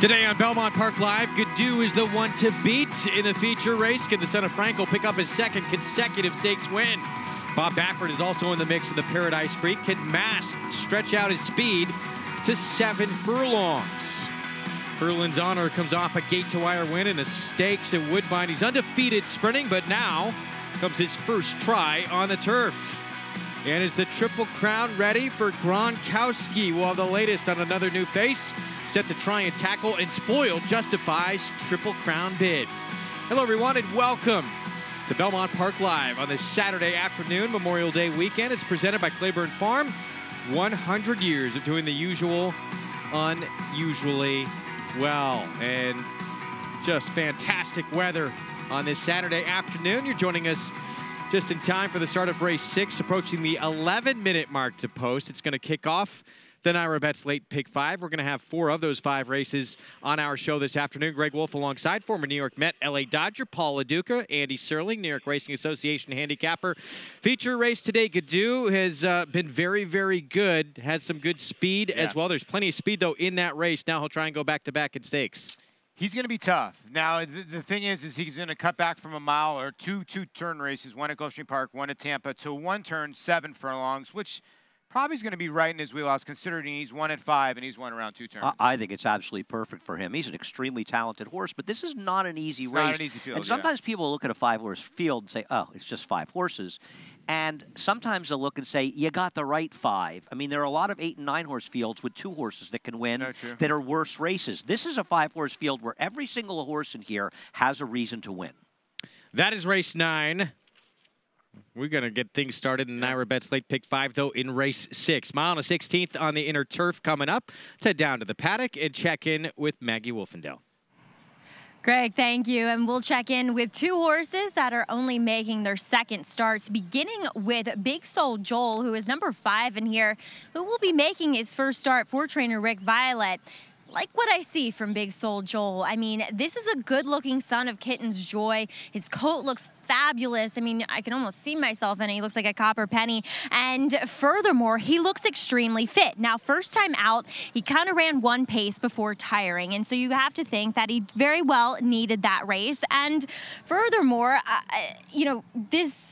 Today on Belmont Park Live, Gadoo is the one to beat in the feature race. Can the son of Frankel pick up his second consecutive stakes win? Bob Baffert is also in the mix in the Paradise Creek. Can Mask stretch out his speed to 7 furlongs? Furlan's Honor comes off a gate-to-wire win in the stakes at Woodbine. He's undefeated sprinting, but now comes his first try on the turf. And is the Triple Crown ready for Gronkowski? We'll have the latest on another new face set to try and tackle and spoil Justify's Triple Crown bid. Hello, everyone, and welcome to Belmont Park Live on this Saturday afternoon, Memorial Day weekend. It's presented by Claiborne Farm. 100 years of doing the usual unusually well. And just fantastic weather on this Saturday afternoon. You're joining us just in time for the start of race 6, approaching the 11-minute mark to post. It's going to kick off the Naira Bets Late Pick 5. We're going to have 4 of those 5 races on our show this afternoon. Greg Wolf alongside former New York Met, LA Dodger, Paul LaDuca, Andy Serling, New York Racing Association handicapper. Feature race today, Gadoo has been very, very good. Has some good speed as well. There's plenty of speed, though, in that race. Now he'll try and go back-to-back in stakes. He's going to be tough. Now, the thing is he's going to cut back from a mile or two turn races, one at Gulfstream Park, one at Tampa, to 1 turn, 7 furlongs, which probably is going to be right in his wheelhouse, considering he's 1 at 5 and he's won around 2 turns. I think it's absolutely perfect for him. He's an extremely talented horse, but this is not an easy race. Not an easy field, and sometimes people look at a 5-horse field and say, oh, it's just 5 horses. And sometimes they'll look and say, you got the right 5. I mean, there are a lot of 8- and 9-horse fields with 2 horses that can win that are worse races. This is a 5-horse field where every single horse in here has a reason to win. That is race 9. We're going to get things started in Naira Bets Late Pick 5, though, in race 6. Mile and a 16th on the inner turf coming up. Let's head down to the paddock and check in with Maggie Wolfendale. Greg, thank you. And we'll check in with 2 horses that are only making their second starts, beginning with Big Soul Joel, who is number 5 in here, who will be making his first start for trainer Rick Violet. Like what I see from Big Soul Joel. I mean, this is a good-looking son of Kitten's Joy. His coat looks fabulous. I mean, I can almost see myself in it. He looks like a copper penny. And furthermore, he looks extremely fit. Now, first time out, he kind of ran 1 pace before tiring. And so you have to think that he very well needed that race. And furthermore, you know, this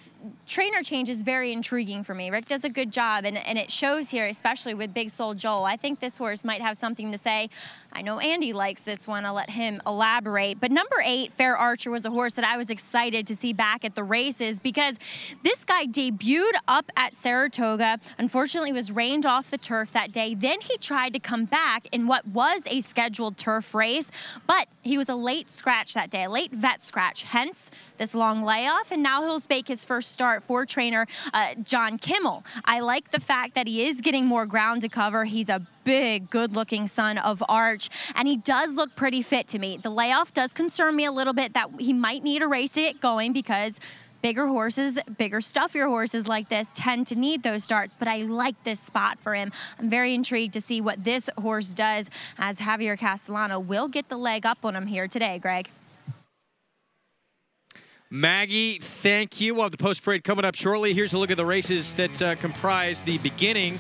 trainer change is very intriguing for me. Rick does a good job, and it shows here, especially with Big Soul Joel. I think this horse might have something to say. I know Andy likes this one. I'll let him elaborate. But number 8, Fair Archer, was a horse that I was excited to see back at the races because this guy debuted up at Saratoga. Unfortunately, was rained off the turf that day. Then he tried to come back in what was a scheduled turf race, but he was a late scratch that day, a late vet scratch, hence this long layoff, and now he'll make his first start for trainer John Kimmel. I like the fact that he is getting more ground to cover. He's a big, good-looking son of Arch, and he does look pretty fit to me. The layoff does concern me a little bit that he might need a race to get going because bigger horses, bigger, stuffier horses like this tend to need those starts, but I like this spot for him. I'm very intrigued to see what this horse does, as Javier Castellano will get the leg up on him here today, Greg. Maggie, thank you. We'll have the post parade coming up shortly. Here's a look at the races that comprise the beginning,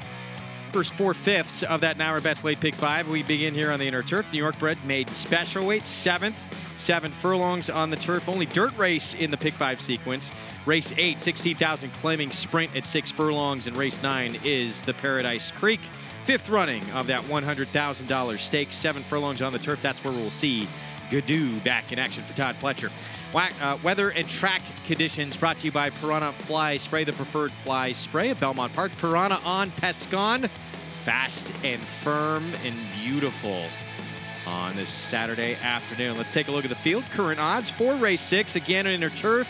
first 4/5 of that Naira Bets Late Pick 5. We begin here on the inner turf. New York bred made special weight, 7th. 7 furlongs on the turf. Only dirt race in the Pick 5 sequence. Race 8, 16,000 claiming sprint at 6 furlongs. And race 9 is the Paradise Creek. 5th running of that $100,000 stake. 7 furlongs on the turf. That's where we'll see Gadoo back in action for Todd Pletcher. Weather and track conditions brought to you by Piranha Fly Spray, the preferred fly spray at Belmont Park. Piranha on Pescon. Fast and firm and beautiful on this Saturday afternoon. Let's take a look at the field. Current odds for race 6. Again, inner turf.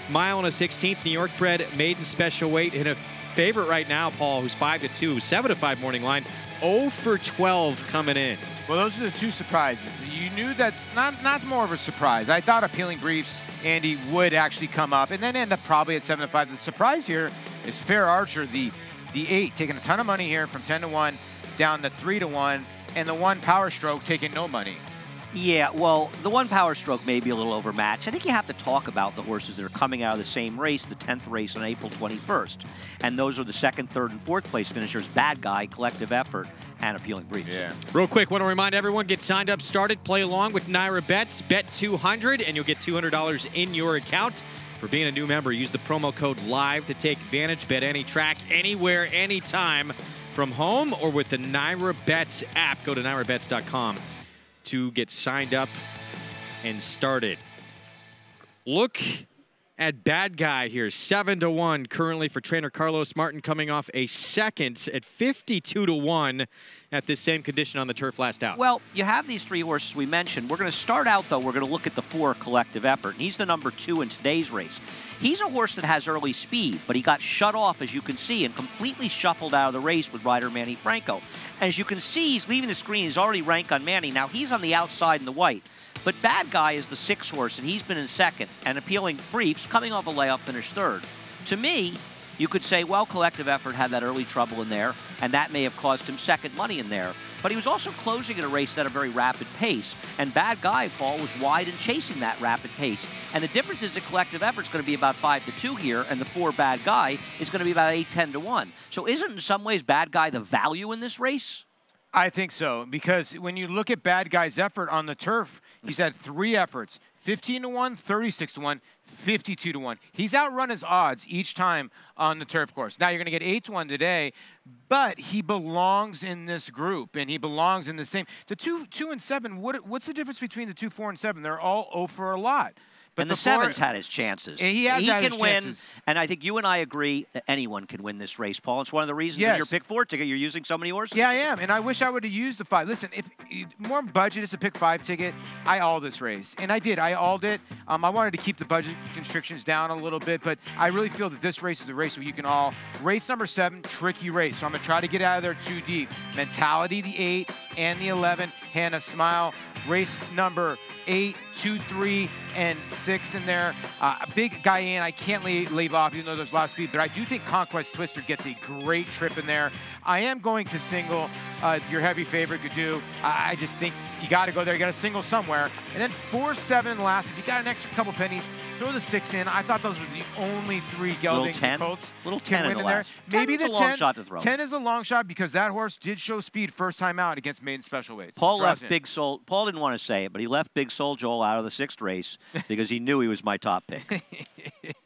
Mile and a 16th. New York bred maiden special weight. In a favorite right now, Paul, who's 5-2. 7-5 morning line. 0 for 12 coming in. Well, those are the 2 surprises. You knew that, not more of a surprise. I thought Appealing Briefs, Andy, would actually come up and then end up probably at 7-5. The surprise here is Fair Archer, the 8, taking a ton of money here from 10-1 down to 3-1, and the 1 Power Stroke taking no money. Yeah, well, the one power stroke may be a little overmatched. I think you have to talk about the horses that are coming out of the same race, the 10th race on April 21st. And those are the 2nd, 3rd, and 4th place finishers, Bad Guy, Collective Effort, and Appealing Briefs. Yeah. Real quick, want to remind everyone, get signed up, started, play along with Naira Bets. Bet 200, and you'll get $200 in your account. For being a new member, use the promo code LIVE to take advantage. Bet any track, anywhere, anytime, from home or with the Naira Bets app. Go to nairabets.com to get signed up and started. Look at Bad Guy here, 7-1 currently for trainer Carlos Martin, coming off a second at 52-1 at this same condition on the turf last out. Well, you have these 3 horses we mentioned. We're going to start out, though, we're going to look at the 4 Collective Effort, and he's the number 2 in today's race. He's a horse that has early speed, but he got shut off, as you can see, and completely shuffled out of the race with rider Manny Franco. As you can see, he's leaving the screen. He's already ranked on Manny. Now, he's on the outside in the white. But Bad Guy is the 6th horse, and he's been in 2nd. And Appealing Briefs, coming off a layoff, finished 3rd. To me, you could say, well, Collective Effort had that early trouble in there, and that may have caused him second money in there. But he was also closing at a race at a very rapid pace, and Bad Guy, Paul, was wide and chasing that rapid pace. And the difference is that Collective Effort's going to be about 5-2 here, and the 4 Bad Guy is going to be about 8-10-1. So isn't, in some ways, Bad Guy the value in this race? I think so, because when you look at Bad Guy's effort on the turf, he's had 3 efforts, 15-1, 36-1, 52-1. He's outrun his odds each time on the turf course. Now, you're going to get 8-1 today, but he belongs in this group, and he belongs in the same. The 2 and 7, what's the difference between the 2, 4, and 7? They're all 0 for a lot. But and the 7's had his chances. He can win, chances. And I think you and I agree that anyone can win this race, Paul. It's one of the reasons in your pick 4 ticket you're using so many horses. Yeah, I am, and I wish I would have used the 5. Listen, if more budget is a pick 5 ticket, I all this race, and I did. I alled it. I wanted to keep the budget constrictions down a little bit, but I really feel that this race is a race where you can all. Race number 7, tricky race, so I'm going to try to get out of there too deep. Mentality, the 8, and the 11. Hannah Smile. Race number 8, 2, 3, and 6 in there. A big guy in. I can't leave off, even though there's a lot of speed, but I do think Conquest Twister gets a great trip in there. I am going to single your heavy favorite, Gadoo. I just think you got to go there. You got to single somewhere. And then 4, 7, and last. If you got an extra couple pennies, throw the 6 in. I thought those were the only 3 geldings and colts little 10 can win in there. Maybe the 10. Long shot to throw. 10 is a long shot because that horse did show speed first time out against maiden special weights. Paul left Big Soul. Paul didn't want to say it, but he left Big Soul Joel out of the 6th race because he knew he was my top pick.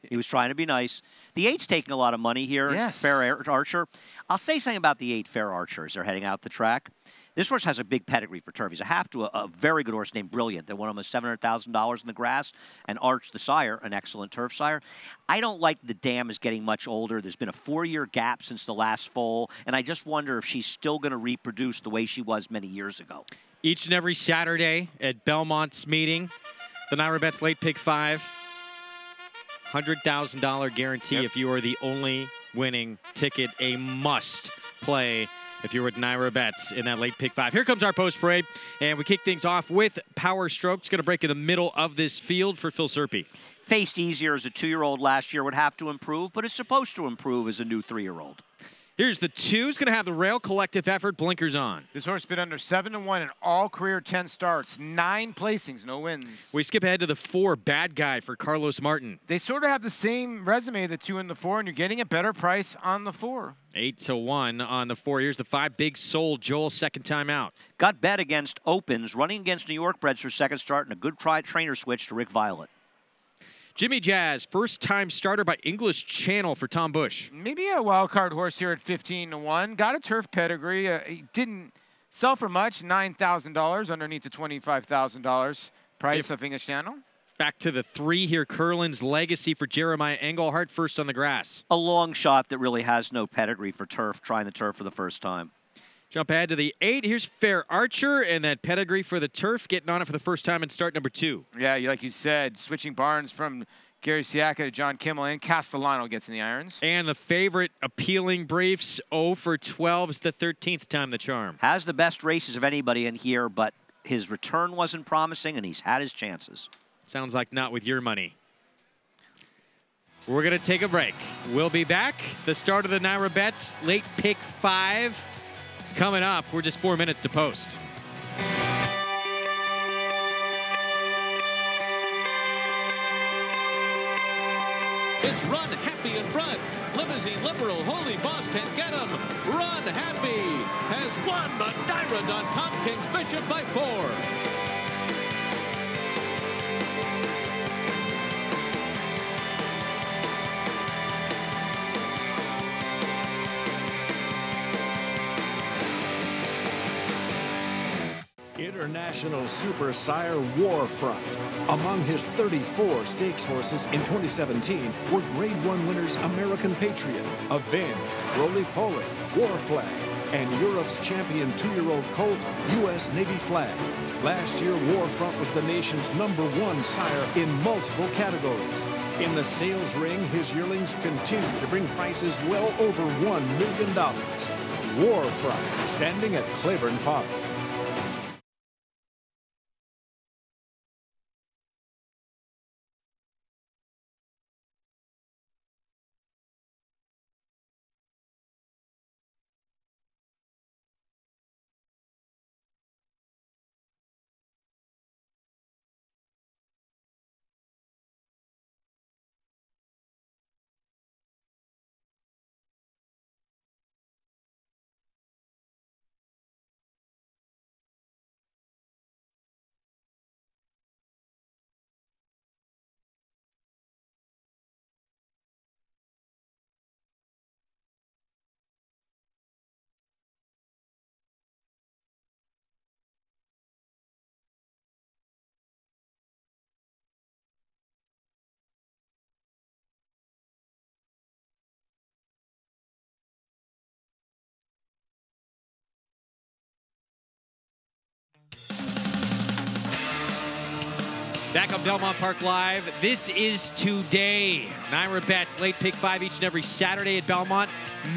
He was trying to be nice. The 8's taking a lot of money here. Yes. Fair Archer. I'll say something about the 8 Fair Archer as they're heading out the track. This horse has a big pedigree for turf. He's a very good horse named Brilliant that won almost $700,000 in the grass, and Arch the sire, an excellent turf sire. I don't like the dam is getting much older. There's been a 4-year gap since the last foal, and I just wonder if she's still going to reproduce the way she was many years ago. Each and every Saturday at Belmont's meeting, the Naira Bets late pick 5, $100,000 guarantee if you are the only winning ticket, a must play if you're with Naira Bets in that late pick 5. Here comes our post parade, and we kick things off with Power Stroke. It's going to break in the middle of this field for Phil Serpy. Faced easier as a 2-year-old last year, would have to improve, but it's supposed to improve as a new 3-year-old. Here's the 2. He's going to have the rail Collective Effort blinkers on. This horse been under 7-1 in all career 10 starts, 9 placings, no wins. We skip ahead to the 4 Bad Guy for Carlos Martin. They sort of have the same resume, the 2 and the 4, and you're getting a better price on the 4. 8-1 on the 4. Here's the 5 Big Soul Joel, second time out. Got bet against Opens, running against New York Breds for second start, and a good trainer switch to Rick Violet. Jimmy Jazz, first-time starter by English Channel for Tom Bush. Maybe a wild card horse here at 15-1. Got a turf pedigree. He didn't sell for much, $9,000 underneath the $25,000 price of English Channel. Back to the 3 here, Curlin's Legacy for Jeremiah Engelhart, first on the grass. A long shot that really has no pedigree for turf, trying the turf for the first time. Jump ahead to the 8. Here's Fair Archer, and that pedigree for the turf, getting on it for the first time in start number 2. Yeah, like you said, switching barns from Gary Siaka to John Kimmel, and Castellano gets in the irons. And the favorite, Appealing Briefs, 0 for 12. It's the 13th time the charm. Has the best races of anybody in here, but his return wasn't promising, and he's had his chances. Sounds like not with your money. We're going to take a break. We'll be back. The start of the Naira Bets, late pick 5. Coming up, we're just 4 minutes to post. It's Run Happy in front. Limousine Liberal, Holy Boss can get him. Run Happy has won the Naira.com Kings Bishop by 4. International Super Sire Warfront. Among his 34 stakes horses in 2017 were Grade 1 winners American Patriot, Avenge, Roly Poly, War Flag, and Europe's champion 2-year-old colt, U.S. Navy Flag. Last year, Warfront was the nation's #1 sire in multiple categories. In the sales ring, his yearlings continue to bring prices well over $1 million. Warfront, standing at Claiborne Farm. Back on Belmont Park Live. This is today. Naira bets, late pick 5 each and every Saturday at Belmont.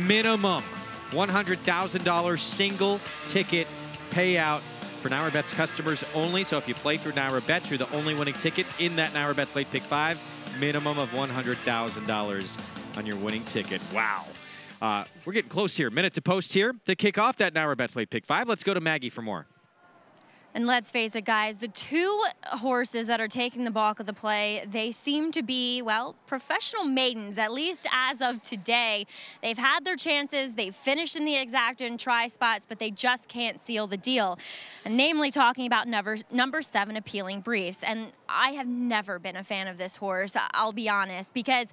Minimum $100,000 single ticket payout for Naira bets customers only. So if you play through Naira bets, you're the only winning ticket in that Naira bets late pick 5. Minimum of $100,000 on your winning ticket. Wow. We're getting close here. Minute to post here to kick off that Naira bets late pick 5. Let's go to Maggie for more. And let's face it, guys, the two horses that are taking the bulk of the play, they seem to be, well, professional maidens, at least as of today. They've had their chances. They've finished in the exacta and try spots, but they just can't seal the deal. And namely talking about number 7, Appealing Briefs. And I have never been a fan of this horse, I'll be honest, because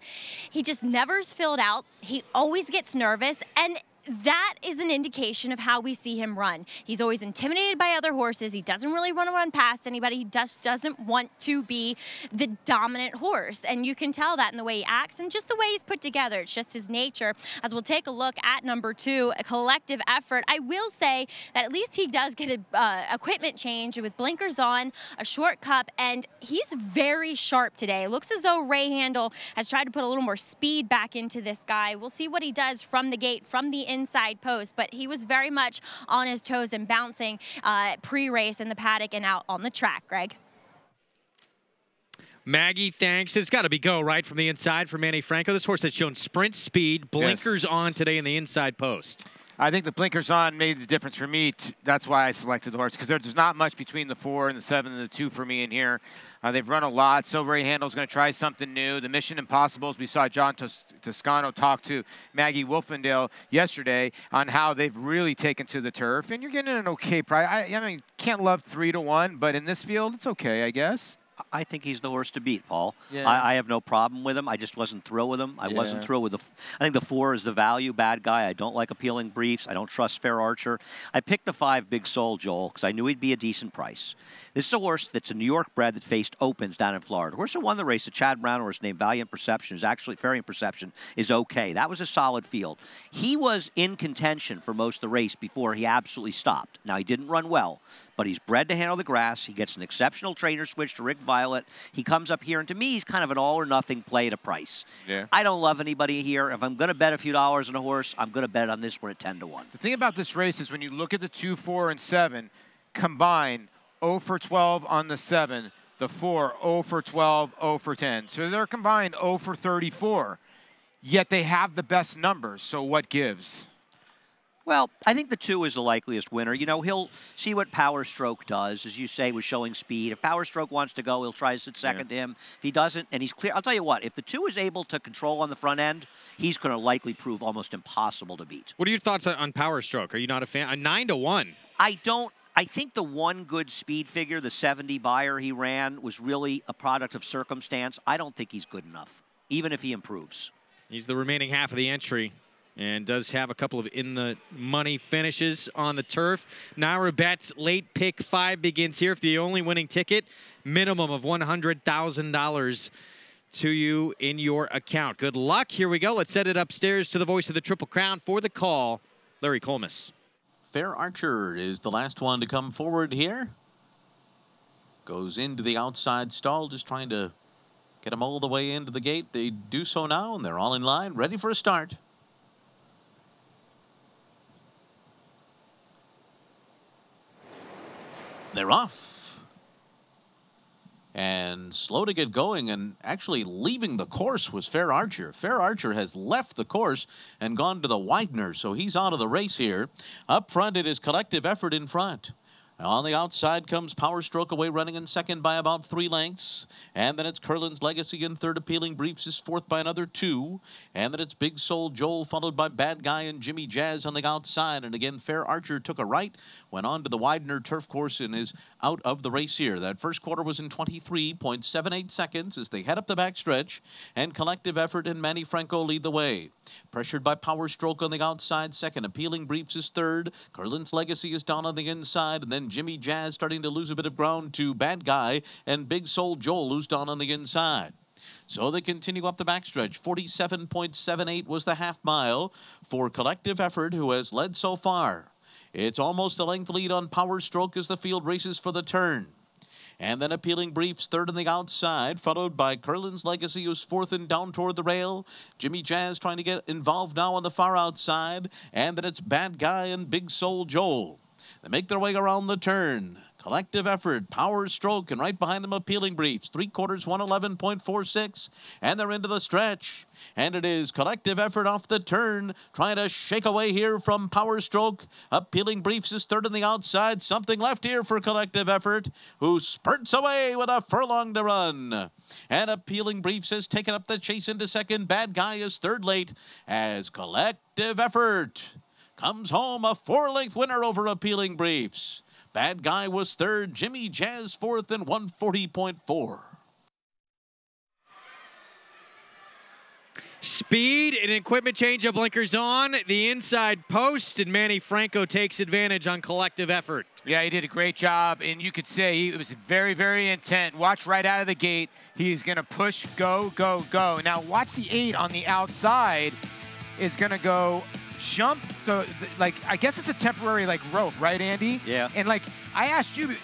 he just never's filled out. He always gets nervous, and that is an indication of how we see him run. He's always intimidated by other horses. He doesn't really want to run past anybody. He just doesn't want to be the dominant horse. And you can tell that in the way he acts and just the way he's put together. It's just his nature. As we'll take a look at number 2, a collective effort. I will say that at least he does get a equipment change with blinkers on, a short cup, and he's very sharp today. It looks as though Ray Handel has tried to put a little more speed back into this guy. We'll see what he does from the gate, from the inside post, but he was very much on his toes and bouncing pre-race in the paddock and out on the track, Greg. Maggie, thanks. It's got to be go, right, from the inside for Manny Franco. This horse has shown sprint speed, blinkers on today in the inside post. I think the blinkers on made the difference for me. That's why I selected the horse, because there's not much between the 4 and the 7 and the 2 for me in here. They've run a lot. So Ray Handel's going to try something new. The Mission Impossibles, we saw John Toscano talk to Maggie Wolfendale yesterday on how they've really taken to the turf. And you're getting an okay price. I mean, can't love 3-1, but in this field, it's okay, I guess. I think he's the horse to beat, Paul. Yeah. I have no problem with him. I just wasn't thrilled with him. I wasn't thrilled with the... I think the 4 is the value bad guy. I don't like Appealing Briefs. I don't trust Fair Archer. I picked the 5 Big Soul, Joel, because I knew he'd be a decent price. This is a horse that's a New York bred that faced opens down in Florida. The horse that won the race, a Chad Brown horse named Valiant Perception, is actually Variant Perception, is okay. That was a solid field. He was in contention for most of the race before he absolutely stopped. Now, he didn't run well, but he's bred to handle the grass. He gets an exceptional trainer switch to Rick Violet. He comes up here, and to me, he's kind of an all-or-nothing play at a price. Yeah. I don't love anybody here. If I'm going to bet a few dollars on a horse, I'm going to bet on this one at 10-1. The thing about this race is when you look at the 2, 4, and 7, combine 0 for 12 on the 7, the 4, 0 for 12, 0 for 10. So they're combined 0 for 34, yet they have the best numbers. So what gives? Well, I think the 2 is the likeliest winner. You know, he'll see what Power Stroke does, as you say, with showing speed. If Power Stroke wants to go, he'll try to sit second to him. If he doesn't, and he's clear, I'll tell you what, if the 2 is able to control on the front end, he's going to likely prove almost impossible to beat. What are your thoughts on Power Stroke? Are you not a fan? 9-1. I think the one good speed figure, the 70 buyer he ran, was really a product of circumstance. I don't think he's good enough, even if he improves. He's the remaining half of the entry and does have a couple of in-the-money finishes on the turf. Naira bets late pick 5 begins here. If the only winning ticket, minimum of $100,000 to you in your account. Good luck. Here we go. Let's set it upstairs to the voice of the Triple Crown for the call, Larry Colmus. Fair Archer is the last one to come forward here. Goes into the outside stall, just trying to get them all the way into the gate. They do so now, and they're all in line, ready for a start. They're off. And slow to get going, and actually leaving the course was Fair Archer. Fair Archer has left the course and gone to the Widener, so he's out of the race here. Up front, it is Collective Effort in front. On the outside comes Power Stroke away, running in second by about 3 lengths. And then it's Curlin's Legacy in third. Appealing Briefs is fourth by another 2. And then it's Big Soul Joel, followed by Bad Guy and Jimmy Jazz on the outside. And again, Fair Archer took a right, went on to the Widener turf course, and is out of the race here. That first quarter was in 23.78 seconds as they head up the backstretch. And Collective Effort and Manny Franco lead the way. Pressured by Power Stroke on the outside second. Appealing Briefs is third. Curlin's Legacy is down on the inside. And then Jimmy Jazz starting to lose a bit of ground to Bad Guy, and Big Soul Joel, who's down on the inside. So they continue up the backstretch. 47.78 was the half mile for Collective Effort, who has led so far. It's almost a length lead on Power Stroke as the field races for the turn. And then Appealing Briefs third on the outside, followed by Curlin's Legacy, who's fourth and down toward the rail. Jimmy Jazz trying to get involved now on the far outside. And then it's Bad Guy and Big Soul Joel. They make their way around the turn. Collective Effort, Power Stroke, and right behind them Appealing Briefs. 3/4, 111.46, and they're into the stretch. And it is Collective Effort off the turn, trying to shake away here from Power Stroke. Appealing Briefs is third on the outside. Something left here for Collective Effort, who spurts away with a furlong to run. And Appealing Briefs has taken up the chase into second. Bad Guy is third late as Collective Effort comes home a 4-length winner over Appealing Briefs. Bad Guy was third, Jimmy Jazz fourth, and 140.4. Speed and equipment change of blinkers on, the inside post, and Manny Franco takes advantage on Collective Effort. Yeah, he did a great job, and you could say he was very, very intent. Watch right out of the gate. He's going to push, go, go, go. Now watch the 8 on the outside is going to go jump to, like, I guess it's a temporary, like, rope, right, Andy? Yeah. And, like, I asked you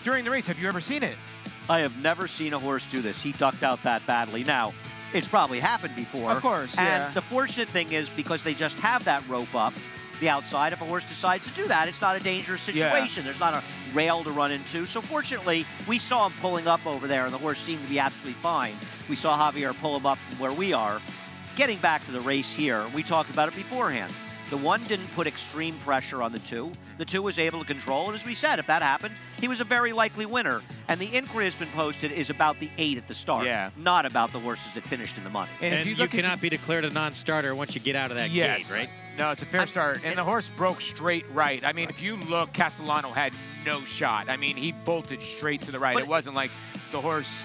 during the race, have you ever seen it? I have never seen a horse do this. He ducked out that badly. Now, it's probably happened before. Of course, yeah. And the fortunate thing is, because they just have that rope up the outside, if a horse decides to do that, it's not a dangerous situation. There's not a rail to run into. So fortunately, we saw him pulling up over there, and the horse seemed to be absolutely fine. We saw Javier pull him up from where we are. Getting back to the race here, we talked about it beforehand. The 1 didn't put extreme pressure on the 2. The 2 was able to control, and as we said, if that happened, he was a very likely winner. And the inquiry has been posted is about the 8 at the start, not about the horses that finished in the money. And you cannot be declared a non-starter once you get out of that gate, right? No, it's a fair start. And the horse broke straight right. I mean, if you look, Castellano had no shot. I mean, he bolted straight to the right. It wasn't like the horse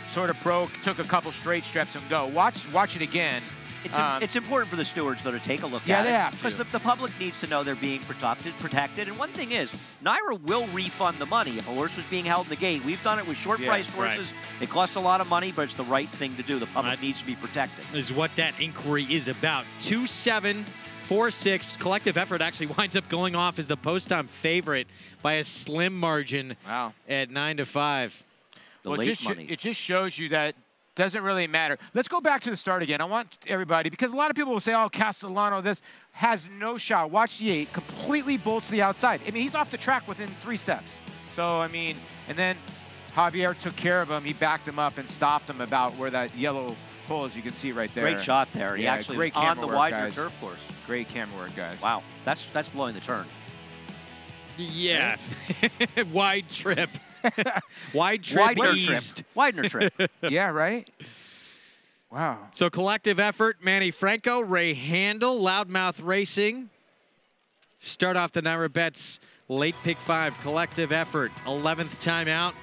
sort of broke, took a couple straight steps and go. Watch it again. It's important for the stewards, though, to take a look at it. Yeah, they have to. Because the public needs to know they're being protected. And one thing is, Naira will refund the money if a horse was being held in the gate. We've done it with short-priced horses. Right. It costs a lot of money, but it's the right thing to do. The public needs to be protected. Is what that inquiry is about. 2-7. 4-6. Collective Effort actually winds up going off as the post-time favorite by a slim margin at 9-5. Well, it just shows you that doesn't really matter. Let's go back to the start again. I want everybody, because a lot of people will say, oh, Castellano, this has no shot. Watch the 8, completely bolts the outside. I mean, he's off the track within 3 steps. So, I mean, and then Javier took care of him. He backed him up and stopped him about where that yellow pole, as you can see right there. Great shot there. He actually was on the Widener turf course. Great camera work, guys. Wow, that's blowing the turn. Yeah. Wide trip. Wide trip east. Widener trip. Yeah, right? Wow. So collective effort, Manny Franco, Ray Handel, Loudmouth Racing. Start off the Naira Bets late pick 5, collective effort. 11th time out,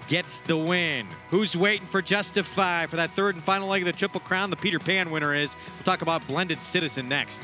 gets the win. Who's waiting for Justify for that third and final leg of the Triple Crown? The Peter Pan winner is. We'll talk about Blended Citizen next.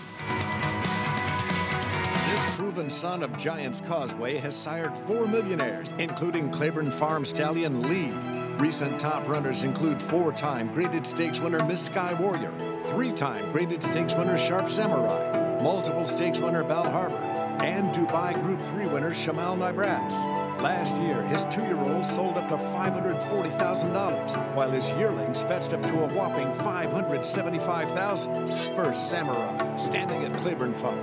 This proven son of Giants Causeway has sired 4 millionaires, including Claiborne Farm stallion Lee. Recent top runners include 4-time graded stakes winner Miss Sky Warrior, 3-time graded stakes winner Sharp Samurai, multiple stakes winner Bal Harbor, and Dubai Group 3 winner Shamal Nibras. Last year, his 2-year-old sold up to $540,000, while his yearlings fetched up to a whopping $575,000. First Samurai, standing at Claiborne Farm.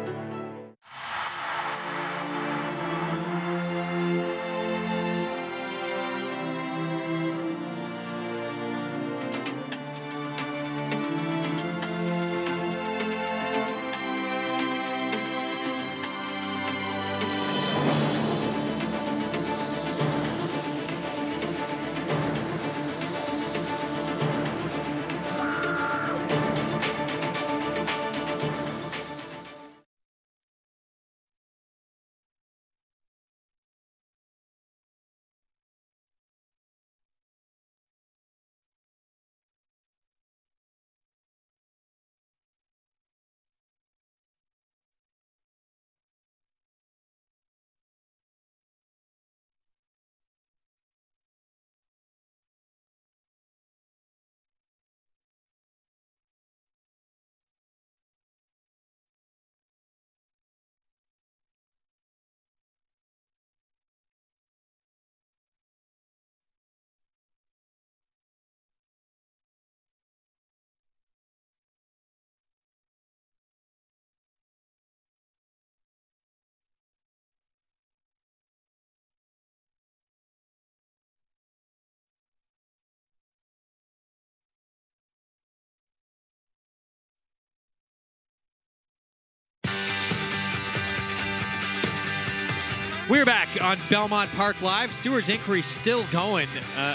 We're back on Belmont Park Live. Stewart's inquiry still going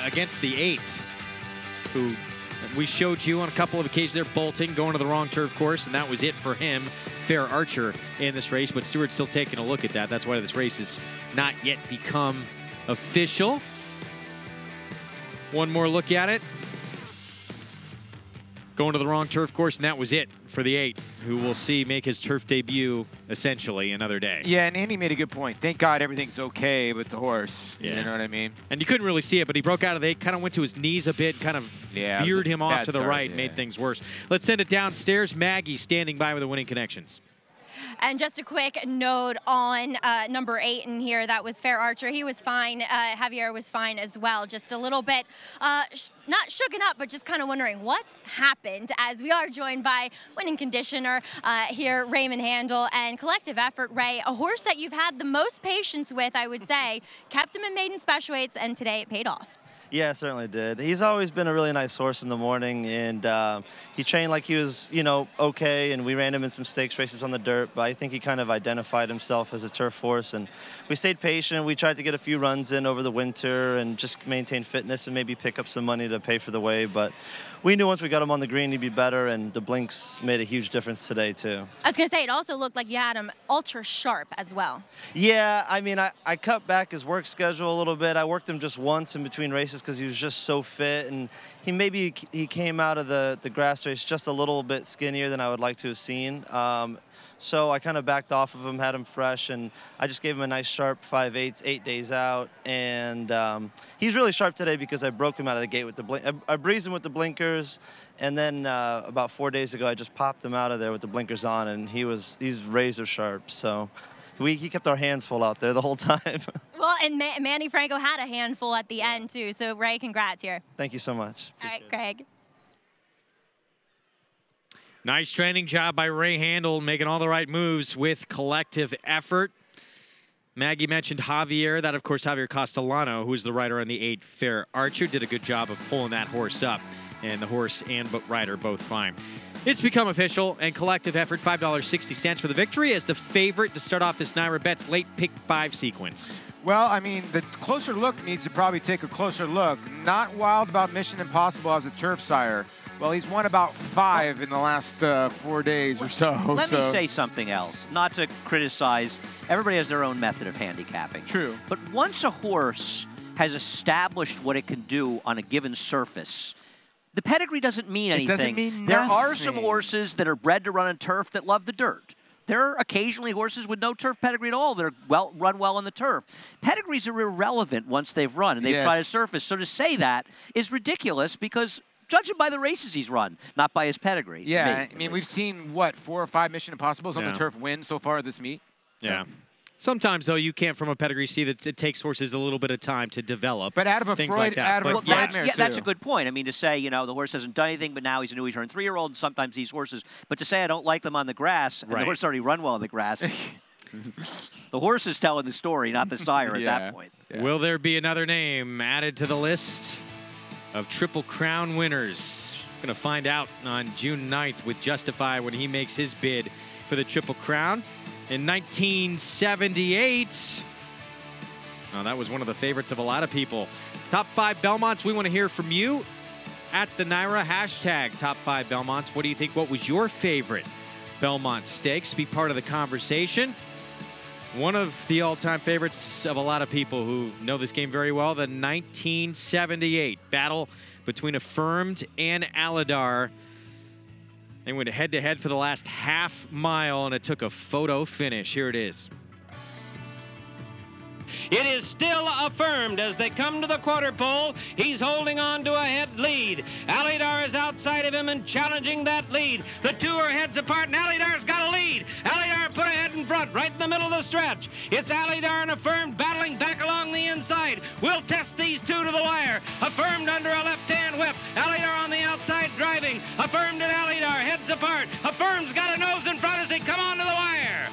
against the 8, who we showed you on a couple of occasions there bolting, going to the wrong turf course, and that was it for him. Fair Archer in this race, but Stewart's still taking a look at that. That's why this race has not yet become official. One more look at it. Going to the wrong turf course, and that was it for the 8, who we'll see make his turf debut essentially another day. Yeah, and Andy made a good point. Thank God everything's okay with the horse. Yeah. You know what I mean? And you couldn't really see it, but he broke out of the 8, kind of went to his knees a bit, kind of veered him off to the right, made things worse. Let's send it downstairs. Maggie standing by with the winning connections. And just a quick note on number 8 in here, that was Fair Archer. He was fine. Javier was fine as well. Just a little bit, not shooken up, but just kind of wondering what happened, as we are joined by winning conditioner here, Raymond Handel, and collective effort, Ray, a horse that you've had the most patience with, I would say, kept him in maiden special weights, and today it paid off. Yeah, certainly did. He's always been a really nice horse in the morning, and he trained like he was, you know, okay, and we ran him in some stakes races on the dirt, but I think he kind of identified himself as a turf horse, and we stayed patient. We tried to get a few runs in over the winter and just maintain fitness and maybe pick up some money to pay for the way, but we knew once we got him on the green he'd be better, and the blinks made a huge difference today, too. I was going to say, it also looked like you had him ultra sharp as well. Yeah, I mean, I cut back his work schedule a little bit. I worked him just once in between races because he was just so fit, and he came out of the grass race just a little bit skinnier than I would like to have seen. So I kind of backed off of him, had him fresh, and I just gave him a nice sharp 5/8, 8 days out. And he's really sharp today because I broke him out of the gate with the blink. I breezed him with the blinkers, and then about 4 days ago I just popped him out of there with the blinkers on, and he's razor sharp. So he kept our hands full out there the whole time. Well, and Manny Franco had a handful at the end too. So Ray, congrats here. Thank you so much. All right, Craig. Nice training job by Ray Handel, making all the right moves with collective effort. Maggie mentioned Javier. That, of course, Javier Castellano, who's the rider on the 8, Fair Archer, did a good job of pulling that horse up. And the horse and rider both fine. It's become official, and collective effort, $5.60 for the victory as the favorite to start off this NYRA Bets late pick 5 sequence. Well, I mean, the closer look needs to probably take a closer look. Not wild about Mission Impossible as a turf sire. Well, he's won about 5 in the last 4 days or so. Let me say something else, not to criticize. Everybody has their own method of handicapping. True. But once a horse has established what it can do on a given surface, the pedigree doesn't mean anything. It doesn't mean there nothing. are some horses that are bred to run on turf that love the dirt. There are occasionally horses with no turf pedigree at all that are run well on the turf. Pedigrees are irrelevant once they've run and they've tried a surface. So to say that is ridiculous because judge him by the races he's run, not by his pedigree. Yeah, I mean, we've seen, what, 4 or 5 Mission Impossibles on the turf win so far at this meet? Yeah. Sometimes, though, you can't, from a pedigree, see that it takes horses a little bit of time to develop. But out of a things Freud, like that. out of a Freud mare, yeah, that's a good point. I mean, to say, you know, the horse hasn't done anything, but now he's a newly turned 3-year-old, and sometimes these horses, but to say I don't like them on the grass, and the horse already run well on the grass, the horse is telling the story, not the sire at that point. Yeah. Will there be another name added to the list of Triple Crown winners? Going to find out on June 9th with Justify when he makes his bid for the Triple Crown. In 1978, that was one of the favorites of a lot of people. Top 5 Belmonts, we want to hear from you at the NYRA, hashtag Top 5 Belmonts. What do you think? What was your favorite Belmont Stakes? Be part of the conversation. One of the all-time favorites of a lot of people who know this game very well, the 1978 battle between Affirmed and Aladar. They went head-to-head for the last half mile, and it took a photo finish. Here it is. It is still Affirmed as they come to the quarter pole. He's holding on to a head lead. Alidar is outside of him and challenging that lead. The two are heads apart, and Alidar's got a lead. Alidar put a head in front, right in the middle of the stretch. It's Alidar and Affirmed battling back along the inside. We'll test these two to the wire. Affirmed under a left-hand whip. Alidar on the outside driving. Affirmed and Alidar heads apart. Affirmed's got a nose in front as they come on to the wire.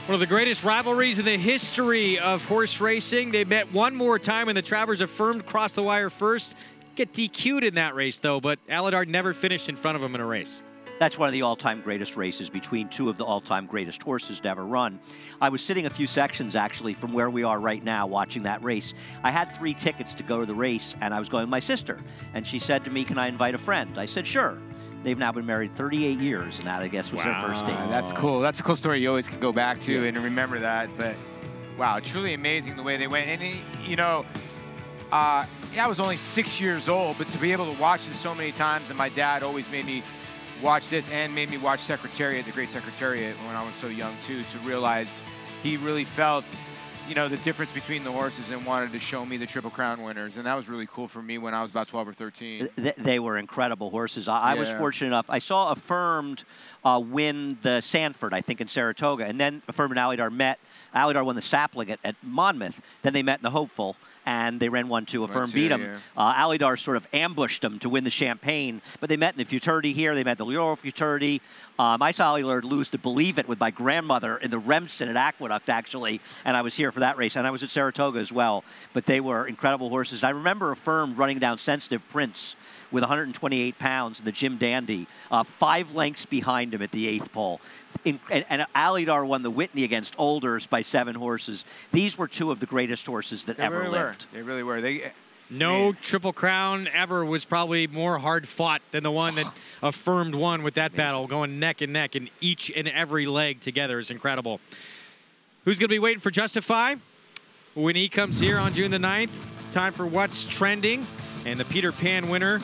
One of the greatest rivalries in the history of horse racing. They met one more time and the Travers Affirmed crossed the wire first. Get DQ'd in that race, though, but Aladar never finished in front of him in a race. That's one of the all-time greatest races between two of the all-time greatest horses to ever run. I was sitting a few sections, actually, from where we are right now watching that race. I had 3 tickets to go to the race, and I was going with my sister. And she said to me, can I invite a friend? I said, sure. They've now been married 38 years, and that, I guess, was their first date. That's cool. That's a cool story you always can go back to and remember that. But, wow, truly amazing the way they went. And, you know, I was only 6 years old, but to be able to watch this so many times, and my dad always made me watch this and made me watch Secretariat, the Great Secretariat, when I was so young, too, to realize he really felt, you know, the difference between the horses and wanted to show me the Triple Crown winners. And that was really cool for me when I was about 12 or 13. They were incredible horses. I was fortunate enough. I saw Affirmed win the Sanford, I think, in Saratoga. And then Affirmed and Alidar met. Alidar won the Sapling at Monmouth. Then they met in the Hopeful, and they ran 1-2. Affirmed beat him. Alidar sort of ambushed him to win the Champagne. But they met in the Futurity here. They met the Leoro Futurity. I saw Alidar lose to Believe It with my grandmother in the Remsen at Aqueduct, actually. And I was here for that race. And I was at Saratoga as well. But they were incredible horses. I remember Affirmed running down Sensitive Prince with 128 pounds in the Jim Dandy, 5 lengths behind him at the 8th pole. And Alidar won the Whitney against Olders by 7 horses. These were 2 of the greatest horses that ever lived. They really were. No Triple Crown ever was probably more hard fought than the one that Affirmed won with that battle, going neck and neck, and each and every leg together is incredible. Who's going to be waiting for Justify when he comes here on June the 9th? Time for What's Trending, and the Peter Pan winner.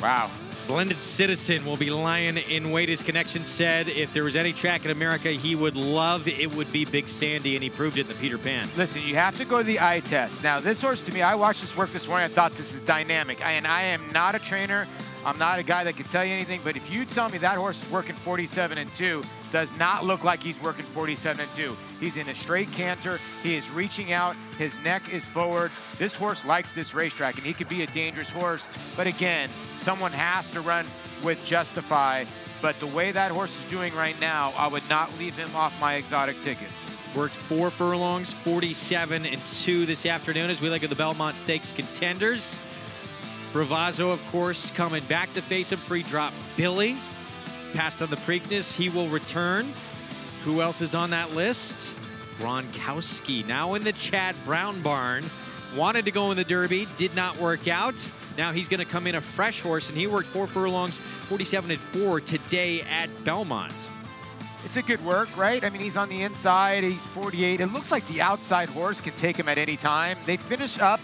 Wow. Blended Citizen will be lying in wait. His connection said if there was any track in America he would love, it would be Big Sandy, and he proved it in the Peter Pan. Listen, you have to go to the eye test. Now, this horse, to me, I watched this work this morning. I thought this is dynamic. And I am not a trainer. I'm not a guy that can tell you anything. But if you tell me that horse is working 47-2, does not look like he's working 47-2. He's in a straight canter. He is reaching out. His neck is forward. This horse likes this racetrack, and he could be a dangerous horse. But again, someone has to run with Justify. But the way that horse is doing right now, I would not leave him off my exotic tickets. Worked 4 furlongs, 47-2 this afternoon as we look at the Belmont Stakes contenders. Ravazzo, of course, coming back to face him. Free drop Billy. Passed on the Preakness. He will return. Who else is on that list? Gronkowski, now in the Chad Brown barn. Wanted to go in the Derby, did not work out. Now he's going to come in a fresh horse, and he worked 4 furlongs, 47-4 today at Belmont. It's a good work, right? I mean, he's on the inside, he's 48. It looks like the outside horse can take him at any time. They finish up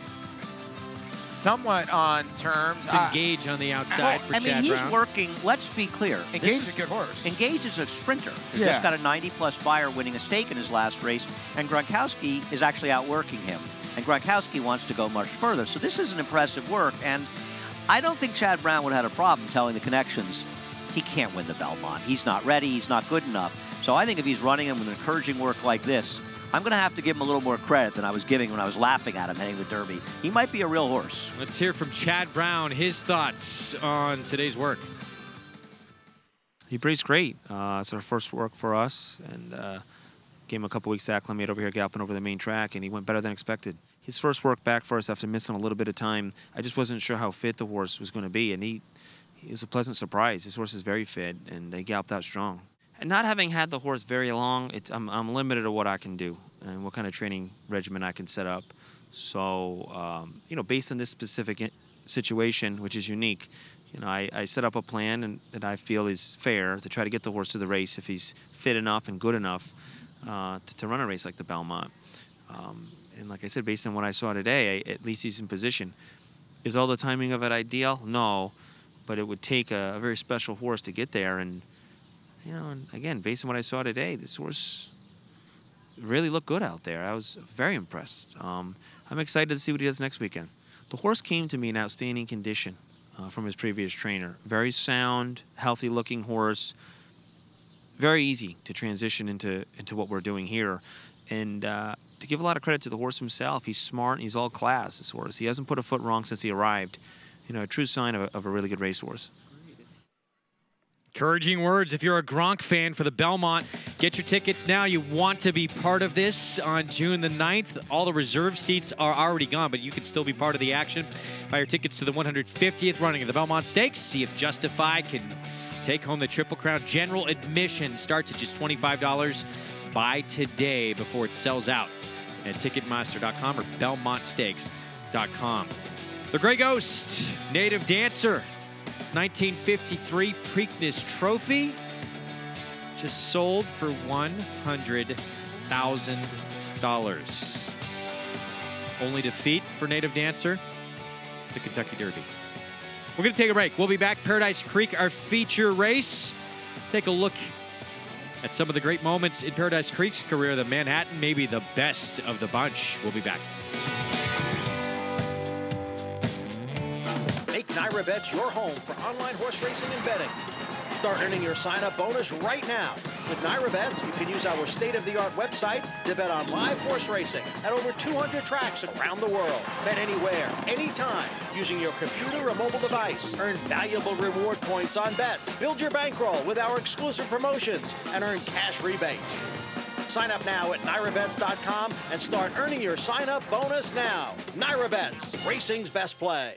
somewhat on terms. It's Engage on the outside for Chad Brown. I mean, he's working, let's be clear. Engage is a good horse. Engage is a sprinter. He's Yeah. just got a 90-plus buyer winning a stake in his last race, and Gronkowski is actually outworking him. And Gronkowski wants to go much further. So this is an impressive work, and I don't think Chad Brown would have had a problem telling the connections he can't win the Belmont. He's not ready. He's not good enough. So I think if he's running him with encouraging work like this, I'm going to have to give him a little more credit than I was giving when I was laughing at him heading the Derby. He might be a real horse. Let's hear from Chad Brown, his thoughts on today's work. He raced great. It's our first work for us, and gave him a couple weeks to acclimate over here, galloping over the main track, and he went better than expected. His first work back for us after missing a little bit of time, I just wasn't sure how fit the horse was going to be, and he was a pleasant surprise. His horse is very fit, and they galloped out strong. And not having had the horse very long, I'm limited to what I can do and what kind of training regimen I can set up. So, you know, based on this specific situation, which is unique, you know, I set up a plan that I feel is fair to try to get the horse to the race if he's fit enough and good enough to run a race like the Belmont. And like I said, based on what I saw today, at least he's in position. Is all the timing of it ideal? No, but it would take a very special horse to get there. And, you know, and again, based on what I saw today, this horse really looked good out there. I was very impressed. I'm excited to see what he does next weekend. The horse came to me in outstanding condition from his previous trainer. Very sound, healthy-looking horse. Very easy to transition into what we're doing here. And to give a lot of credit to the horse himself, he's smart, he's all class, this horse. He hasn't put a foot wrong since he arrived. You know, a true sign of a really good racehorse. Encouraging words. If you're a Gronk fan for the Belmont, get your tickets now. You want to be part of this on June the 9th. All the reserve seats are already gone, but you can still be part of the action. Buy your tickets to the 150th running of the Belmont Stakes. See if Justify can take home the Triple Crown. General admission starts at just $25. Buy today before it sells out at Ticketmaster.com or BelmontStakes.com. The Grey Ghost, native dancer. 1953 Preakness Trophy. Just sold for $100,000. Only defeat for native dancer, the Kentucky Derby. We're going to take a break. We'll be back. Paradise Creek, our feature race. Take a look at some of the great moments in Paradise Creek's career. The Manhattan, maybe the best of the bunch. We'll be back. Make NYRA Bets your home for online horse racing and betting. Start earning your sign-up bonus right now. With NYRA Bets, you can use our state-of-the-art website to bet on live horse racing at over 200 tracks around the world. Bet anywhere, anytime, using your computer or mobile device. Earn valuable reward points on bets. Build your bankroll with our exclusive promotions and earn cash rebates. Sign up now at NYRABets.com and start earning your sign-up bonus now. NYRA Bets, racing's best play.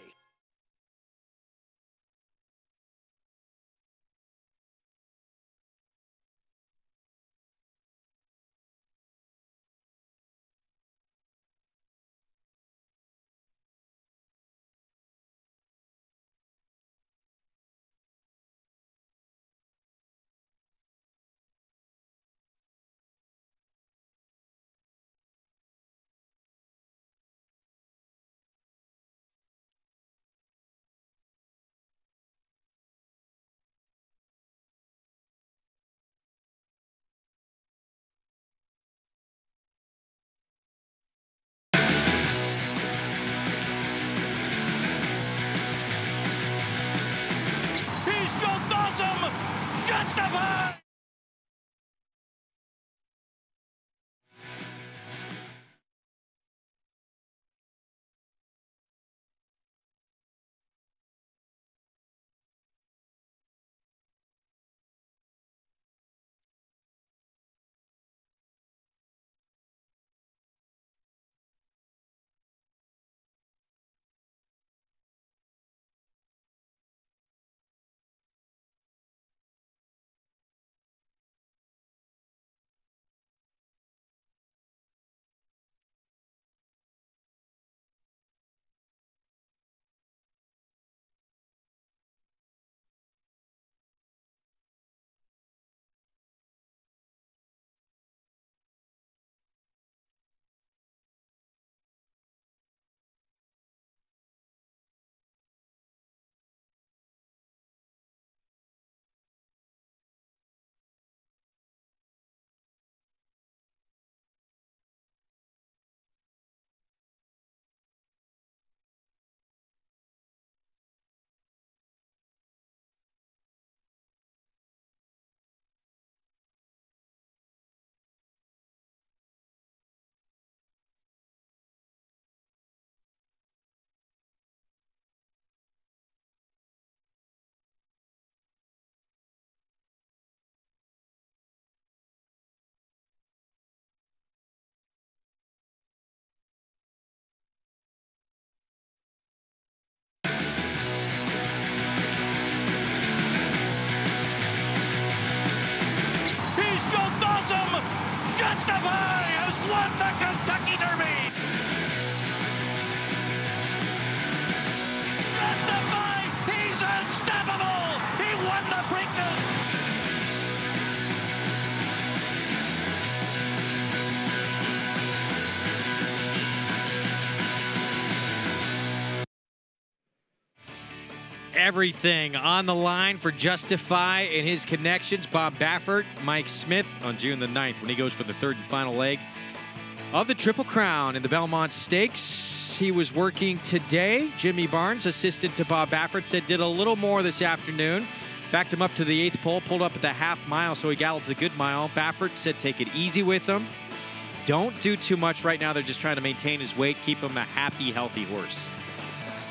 everything on the line for Justify and his connections. Bob Baffert, Mike Smith on June the 9th when he goes for the third and final leg of the Triple Crown in the Belmont Stakes. He was working today. Jimmy Barnes, assistant to Bob Baffert, said did a little more this afternoon. Backed him up to the 8th pole, pulled up at the half mile, so he galloped a good mile. Baffert said take it easy with him. Don't do too much right now. They're just trying to maintain his weight, keep him a happy, healthy horse.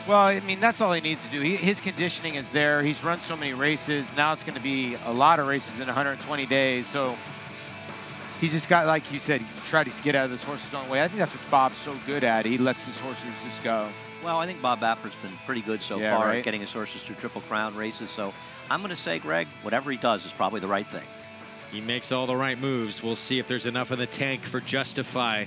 Well, I mean, that's all he needs to do. His conditioning is there. He's run so many races. Now it's going to be a lot of races in 120 days. So he's just got, like you said, try to get out of this horse's own way. I think that's what Bob's so good at. He lets his horses just go. Well, I think Bob Baffert's been pretty good so far at getting his horses through Triple Crown races. So I'm going to say, Greg, whatever he does is probably the right thing. He makes all the right moves. We'll see if there's enough in the tank for Justify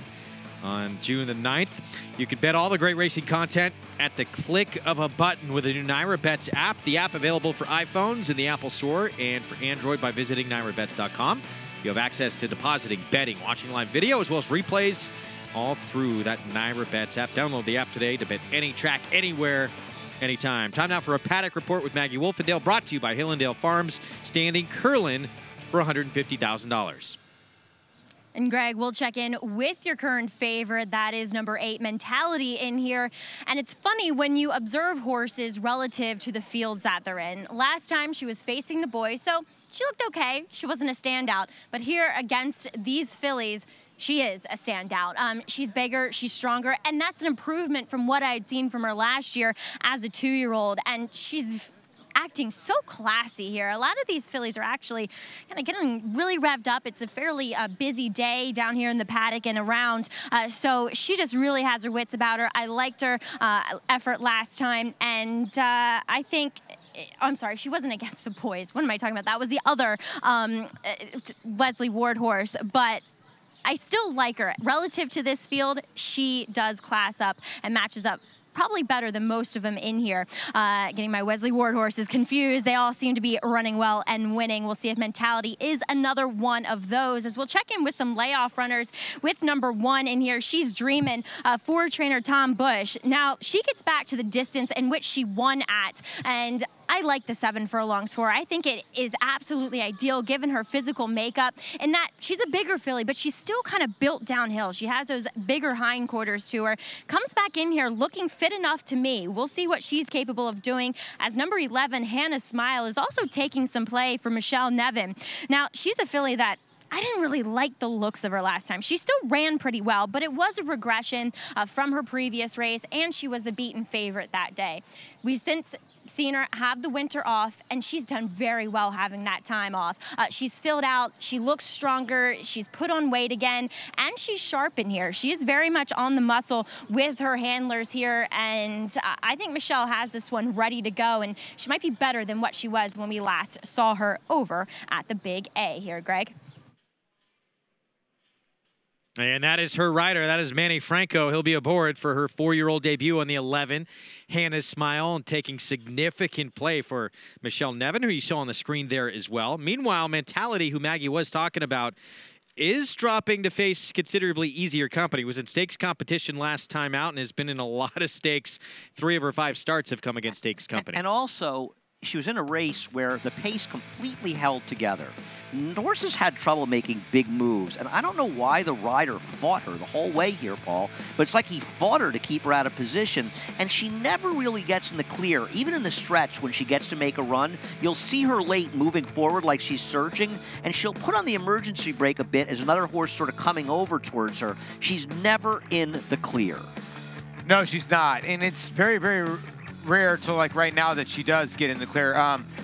on June the 9th. You can bet all the great racing content at the click of a button with the new Naira Bets app. The app available for iPhones in the Apple Store and for Android by visiting nairabets.com. You have access to depositing, betting, watching live video, as well as replays all through that Naira Bets app. Download the app today to bet any track, anywhere, anytime. Time now for a paddock report with Maggie Wolfendale, brought to you by Hillendale Farms, standing Curlin for $150,000. And Greg, we'll check in with your current favorite. That is number 8, Mentality, in here. And it's funny when you observe horses relative to the fields that they're in. Last time she was facing the boys, so she looked okay. She wasn't a standout. But here against these fillies, she is a standout. She's bigger, she's stronger, and that's an improvement from what I had seen from her last year as a 2-year-old. And she's acting so classy here. A lot of these fillies are actually kind of getting really revved up. It's a fairly busy day down here in the paddock and around. So she just really has her wits about her. I liked her effort last time, and I think I'm sorry, she wasn't against the boys. What am I talking about? That was the other Leslie Ward horse, but I still like her. Relative to this field, she does class up and matches up probably better than most of them in here. Getting my Wesley Ward horses confused. They all seem to be running well and winning. We'll see if Mentality is another one of those, as we'll check in with some layoff runners with number 1 in here. She's Dreamin' for trainer Tom Bush. Now, she gets back to the distance in which she won at, and I like the 7 furlongs for her. I think it is absolutely ideal given her physical makeup, in that she's a bigger filly, but she's still kind of built downhill. She has those bigger hindquarters to her. Comes back in here looking fit enough to me. We'll see what she's capable of doing, as number 11, Hannah Smile, is also taking some play for Michelle Nevin. Now, she's a filly that I didn't really like the looks of her last time. She still ran pretty well, but it was a regression from her previous race, and she was the beaten favorite that day. We've since seen her have the winter off, and she's done very well having that time off. She's filled out, she looks stronger, she's put on weight again, and she's sharp in here. She is very much on the muscle with her handlers here, and I think Michelle has this one ready to go, and she might be better than what she was when we last saw her over at the Big A here, Greg. And that is her rider. That is Manny Franco. He'll be aboard for her 4-year-old debut on the 11. Hannah Smile, and taking significant play for Michelle Nevin, who you saw on the screen there as well. Meanwhile, Mentality, who Maggie was talking about, is dropping to face considerably easier company. Was in stakes competition last time out and has been in a lot of stakes. 3 of her 5 starts have come against stakes company. And also, she was in a race where the pace completely held together. The horses had trouble making big moves, and I don't know why the rider fought her the whole way here, Paul, but it's like he fought her to keep her out of position, and she never really gets in the clear. Even in the stretch, when she gets to make a run, you'll see her late moving forward like she's surging, and she'll put on the emergency brake a bit as another horse sort of coming over towards her. She's never in the clear. No, she's not, and it's very, very rare to, like, right now that she does get in the clear.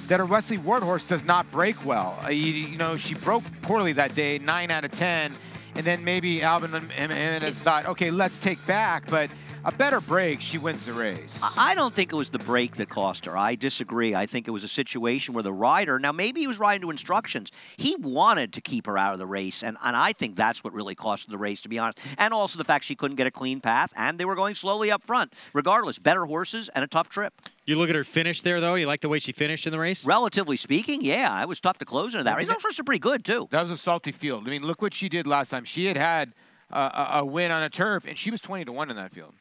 That her Wesley Ward horse does not break well. You know, she broke poorly that day, 9 out of 10, and then maybe Alvin Jimenez thought, okay, let's take back, but a better break, she wins the race. I don't think it was the break that cost her. I disagree. I think it was a situation where the rider, now maybe he was riding to instructions. He wanted to keep her out of the race, and I think that's what really cost her the race, to be honest. And also the fact she couldn't get a clean path, and they were going slowly up front. Regardless, better horses and a tough trip. You look at her finish there, though? You like the way she finished in the race? Relatively speaking, yeah. It was tough to close into that race. Those horses are pretty good, too. That was a salty field. I mean, look what she did last time. She had a win on a turf, and she was 20-1 in that field.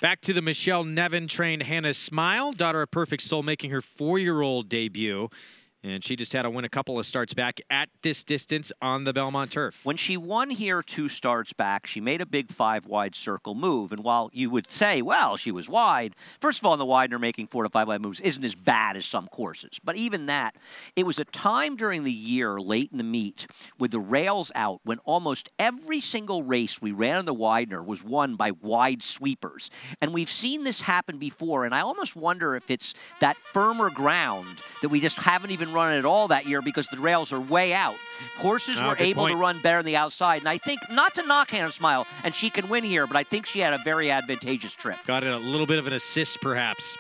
Back to the Michelle Nevin-trained Hannah Smile, daughter of Perfect Soul, making her 4-year-old debut. And she just had to win a couple of starts back at this distance on the Belmont turf. When she won here 2 starts back, she made a big 5-wide circle move. And while you would say, well, she was wide, first of all, in the Widener, making 4 to 5 wide moves isn't as bad as some courses. But even that, it was a time during the year, late in the meet, with the rails out, when almost every single race we ran on the Widener was won by wide sweepers. And we've seen this happen before, and I almost wonder if it's that firmer ground that we just haven't even run at all that year because the rails are way out. Horses were able to run better on the outside, and I think, not to knock Hannah Smile, and she can win here, but I think she had a very advantageous trip. Got it, a little bit of an assist, perhaps.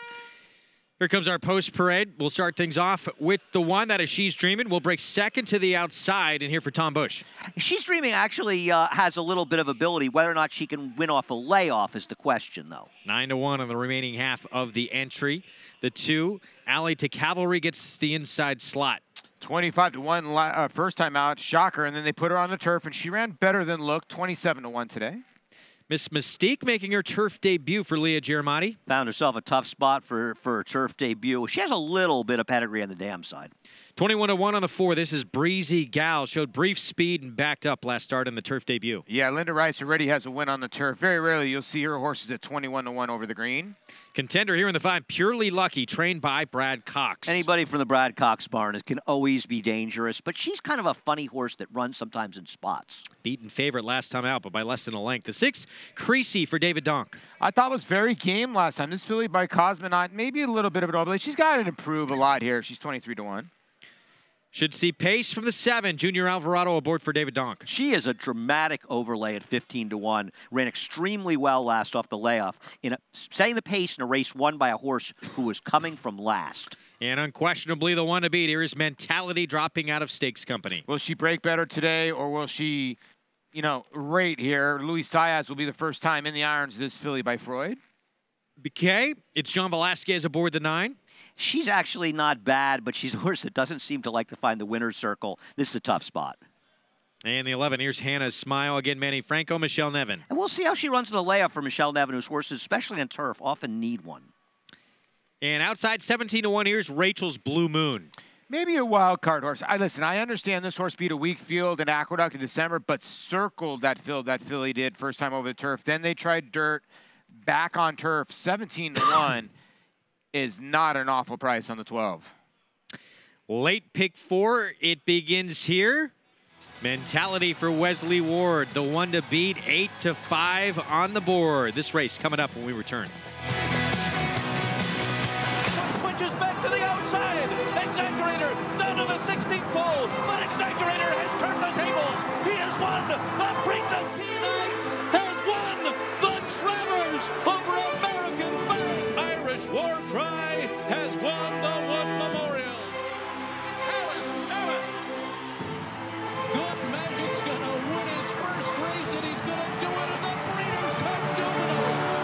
Here comes our post parade. We'll start things off with the one that is She's Dreaming. We'll break second to the outside, and here for Tom Bush. She's Dreaming actually has a little bit of ability. Whether or not she can win off a layoff is the question, though. 9-1 on the remaining half of the entry. The 2, Alley to Cavalry, gets the inside slot. 25-1 first time out, shocker, and then they put her on the turf, and she ran better than looked, 27-1 today. Miss Mystique making her turf debut for Leah Giarmati. Found herself a tough spot for her turf debut. She has a little bit of pedigree on the dam side. 21-1 on the 4. This is Breezy Gal. Showed brief speed and backed up last start in the turf debut. Yeah, Linda Rice already has a win on the turf. Very rarely you'll see her horses at 21-1 over the green. Contender here in the 5, Purely Lucky, trained by Brad Cox. Anybody from the Brad Cox barn can always be dangerous, but she's kind of a funny horse that runs sometimes in spots. Beaten favorite last time out, but by less than a length. The 6, Creasy for David Donk. I thought it was very game last time. This filly by Cosmonaut, maybe a little bit of an overlay. She's got to improve a lot here. She's 23-1. Should see pace from the 7, Junior Alvarado aboard for David Donk. She is a dramatic overlay at 15-1. Ran extremely well last off the layoff. Setting the pace in a race won by a horse who was coming from last. And unquestionably the one to beat here is Mentality, dropping out of Stakes Company. Will she break better today, or will she, rate here? Luis Saez will be the first time in the irons this filly by Freud. Okay, it's John Velasquez aboard the 9. She's actually not bad, but she's a horse that doesn't seem to like to find the winner's circle. This is a tough spot. And the 11, here's Hannah Smile. Again, Manny Franco, Michelle Nevin. And we'll see how she runs in the layoff for Michelle Nevin, whose horses, especially on turf, often need one. And outside 17-1, here's Rachel's Blue Moon. Maybe a wild card horse. Listen, I understand this horse beat a weak field in Aqueduct in December, but circled that field that filly did first time over the turf. Then they tried dirt, back on turf, 17-1. Is not an awful price on the 12. Late pick 4, it begins here. Mentality for Wesley Ward, the one to beat, 8-5 on the board. This race coming up when we return. Switches back to the outside. Exaggerator down to the 16th pole, but Exaggerator has turned the tables. He has won the Preakness. He has won the Travers over American Flag. Irish War Cry has won the Wood Memorial. Alice. Good Magic's gonna win his first race, and he's gonna do it in the Breeders' Cup Juvenile.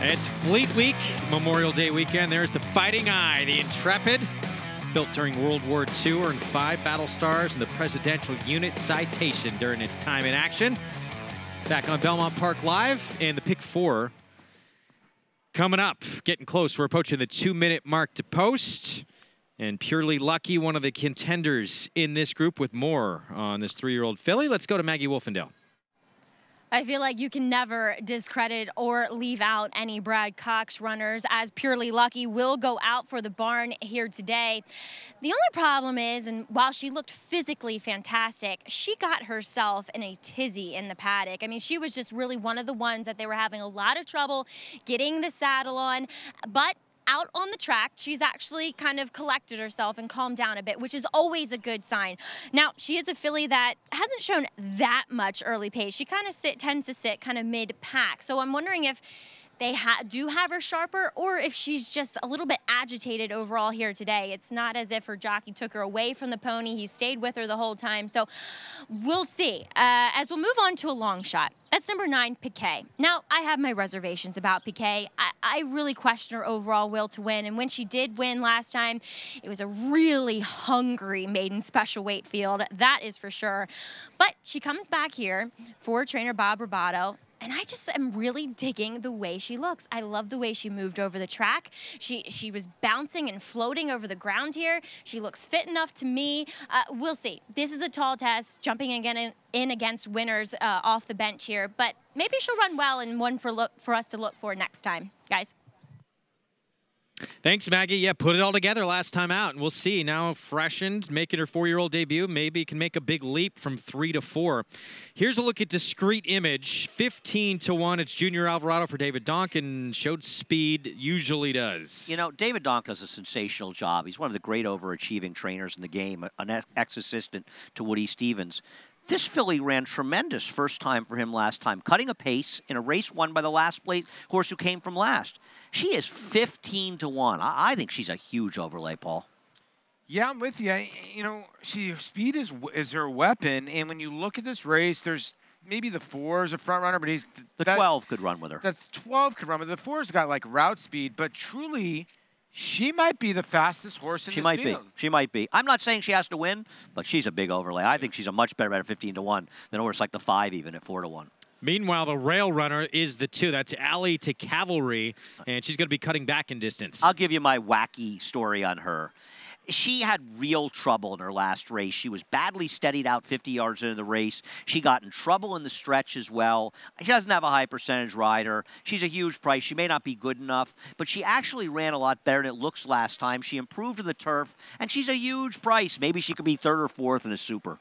It's Fleet Week, Memorial Day weekend. There's the Fighting Eye, the Intrepid, built during World War II, earned 5 battle stars and the Presidential Unit Citation during its time in action. Back on Belmont Park Live, and the pick 4 coming up. Getting close. We're approaching the 2-minute mark to post. And Purely Lucky, one of the contenders in this group, with more on this 3-year-old filly. Let's go to Maggie Wolfendale. I feel like you can never discredit or leave out any Brad Cox runners, as Purely Lucky will go out for the barn here today. The only problem is, and while she looked physically fantastic, she got herself in a tizzy in the paddock. I mean, she was just really one of the ones that they were having a lot of trouble getting the saddle on, but out on the track, she's actually kind of collected herself and calmed down a bit, which is always a good sign. Now, she is a filly that hasn't shown that much early pace. She kind of tends to sit kind of mid-pack. So I'm wondering if they do have her sharper, or if she's just a little bit agitated overall here today. It's not as if her jockey took her away from the pony. He stayed with her the whole time. So we'll see. As we'll move on to a long shot. That's number 9, Piquet. Now, I have my reservations about Piquet. I really question her overall will to win. And when she did win last time, it was a really hungry maiden special weight field. That is for sure. But she comes back here for trainer Bob Robato. And I just am really digging the way she looks. I love the way she moved over the track. She was bouncing and floating over the ground here. She looks fit enough to me. We'll see. This is a tall test, jumping again in against winners off the bench here. But maybe she'll run well and one for us to look for next time, guys. Thanks, Maggie. Yeah, put it all together last time out, and we'll see. Now freshened, making her 4-year-old debut. Maybe can make a big leap from 3 to 4. Here's a look at Discreet Image. 15 to 1. It's Junior Alvarado for David Donkin. Showed speed, usually does. You know, David Donk does a sensational job. He's one of the great overachieving trainers in the game, an ex-assistant to Woody Stevens. This filly ran tremendous first time for him last time, cutting a pace in a race won by the last place horse who came from last. She is 15 to 1. I think she's a huge overlay, Paul. Yeah, I'm with you. You know, her speed is her weapon, and when you look at this race, there's maybe the 4 is a front runner, but the 12 could run with her. The 12 could run with her. The 4's got like route speed, but truly, she might be the fastest horse in this field. She might be. I'm not saying she has to win, but she's a big overlay. I think she's a much better bet at 15 to 1 than a horse like the 5 even at 4 to 1. Meanwhile, the rail runner is the 2. That's Alley to Cavalry, and she's going to be cutting back in distance. I'll give you my wacky story on her. She had real trouble in her last race. She was badly steadied out 50 yards into the race. She got in trouble in the stretch as well. She doesn't have a high percentage rider. She's a huge price. She may not be good enough, but she actually ran a lot better than it looks last time. She improved in the turf, and she's a huge price. Maybe she could be 3rd or 4th in a super.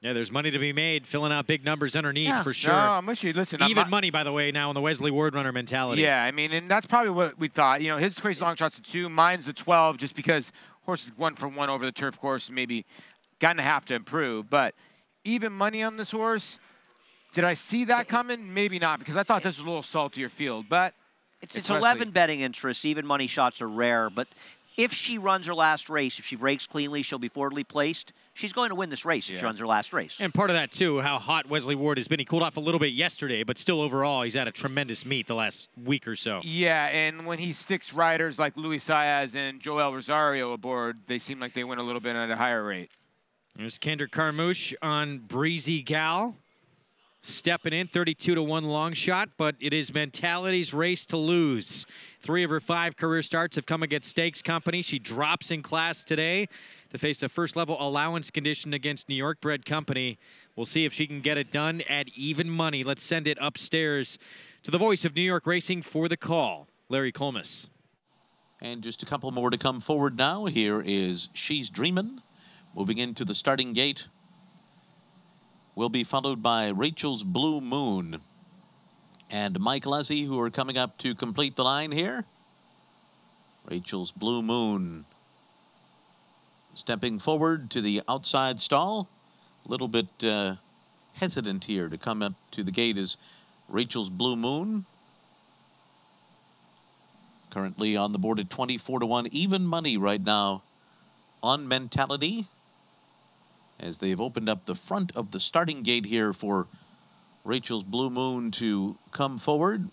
Yeah, there's money to be made, filling out big numbers underneath for sure. No, I'm with you. Listen, even money, by the way, now in the Wesley Ward runner mentality. Yeah, I mean, and that's probably what we thought. You know, his crazy long shot's a 2, mine's the 12, just because horses 1 for 1 over the turf course, maybe gonna have to improve. But even money on this horse, did I see that coming? Maybe not, because I thought this was a little saltier field. But it's 11 betting interests. Even money shots are rare, but if she runs her last race, if she breaks cleanly, she'll be forwardly placed. She's going to win this race if she runs her last race. And part of that, too, how hot Wesley Ward has been. He cooled off a little bit yesterday, but still overall, he's had a tremendous meet the last week or so. Yeah, and when he sticks riders like Luis Saez and Joel Rosario aboard, they seem like they win a little bit at a higher rate. There's Kendrick Carmouche on Breezy Gal. Stepping in, 32 to 1 long shot, but it is mentality's race to lose. 3 of her 5 career starts have come against Stakes Company. She drops in class today to face a first-level allowance condition against New York bred company. We'll see if she can get it done at even money. Let's send it upstairs to the voice of New York racing for the call, Larry Colmus. And just a couple more to come forward now. Here is She's Dreamin', moving into the starting gate. Will be followed by Rachel's Blue Moon and Mike Lessie, who are coming up to complete the line here. Rachel's Blue Moon stepping forward to the outside stall. A little bit hesitant here to come up to the gate is Rachel's Blue Moon. Currently on the board at 24 to 1. Even money right now on Mentality, as they've opened up the front of the starting gate here for Rachel's Blue Moon to come forward.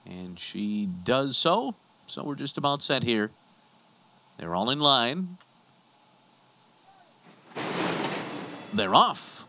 And she does so. So we're just about set here. They're all in line. They're off.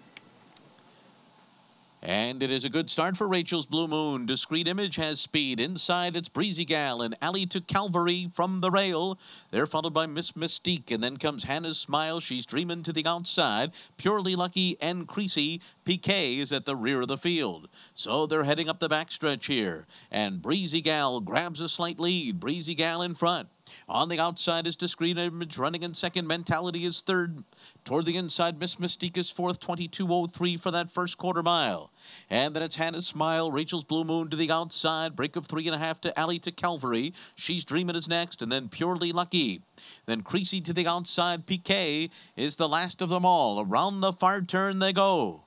And it is a good start for Rachel's Blue Moon. Discreet Image has speed. Inside, it's Breezy Gal and Alley to Calvary from the rail. They're followed by Miss Mystique, and then comes Hannah's Smile. She's dreaming to the outside. Purely Lucky and Creasy. PK is at the rear of the field. So they're heading up the backstretch here. And Breezy Gal grabs a slight lead. Breezy Gal in front. On the outside is Discreet Image running in second. Mentality is third. Toward the inside, Miss Mystique is fourth, 22:03 for that first quarter mile. And then it's Hannah's Smile, Rachel's Blue Moon to the outside. Break of 3.5 to Alley to Calvary. She's Dreamin' is next, and then Purely Lucky. Then Creasy to the outside. PK is the last of them all. Around the far turn they go.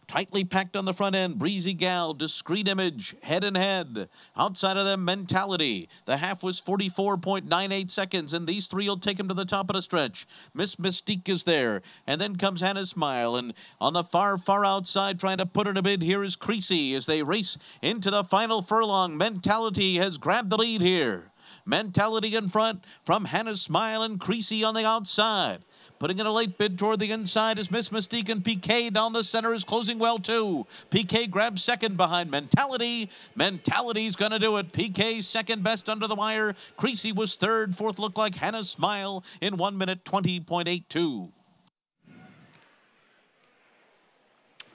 Tightly packed on the front end, Breezy Gal, Discreet Image, head and head. Outside of them, Mentality. The half was 44.98 seconds, and these three will take him to the top of the stretch. Miss Mystique is there, and then comes Hannah's Smile, and on the far, far outside, trying to put in a bid, here is Creasy as they race into the final furlong. Mentality has grabbed the lead here. Mentality in front from Hannah's Smile and Creasy on the outside. Putting in a late bid toward the inside is Miss Mystique, and PK down the center is closing well too. PK grabs second behind Mentality. Mentality's gonna do it. PK second best under the wire. Creasy was third. Fourth looked like Hannah's Smile in 1 minute 20.82.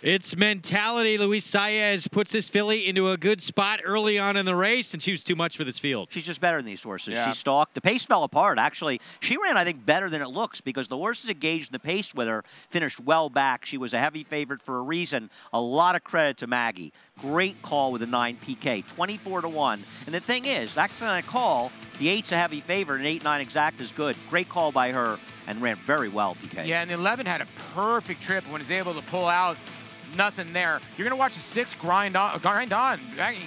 It's Mentality. Luis Saez puts this filly into a good spot early on in the race, and she was too much for this field. She's just better than these horses. Yeah. She stalked. The pace fell apart, actually. She ran, I think, better than it looks because the horses engaged in the pace with her, finished well back. She was a heavy favorite for a reason. A lot of credit to Maggie. Great call with the 9 PK, 24-1. And the thing is, that kind of call, the 8's a heavy favorite, and 8-9 exact is good. Great call by her and ran very well, PK. Yeah, and the 11 had a perfect trip when he was able to pull out. Nothing there. You're going to watch the 6 grind on.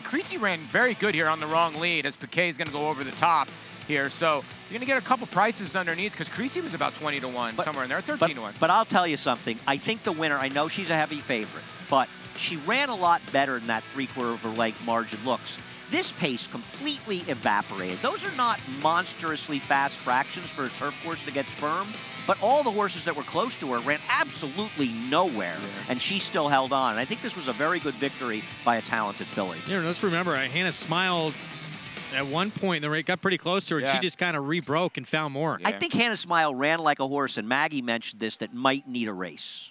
Creasy ran very good here on the wrong lead as Piquet is going to go over the top here. So you're going to get a couple prices underneath because Creasy was about 20-1, somewhere in there, 13-1. But I'll tell you something. I think the winner, I know she's a heavy favorite, but she ran a lot better than that 3/4 of her leg margin looks. This pace completely evaporated. Those are not monstrously fast fractions for a turf course that gets firm, but all the horses that were close to her ran absolutely nowhere, and she still held on. And I think this was a very good victory by a talented filly. Yeah, let's remember, Hannah Smile at one point in the race got pretty close to her, and she just kind of rebroke and found more. I think Hannah Smile ran like a horse, and Maggie mentioned this, that might need a race.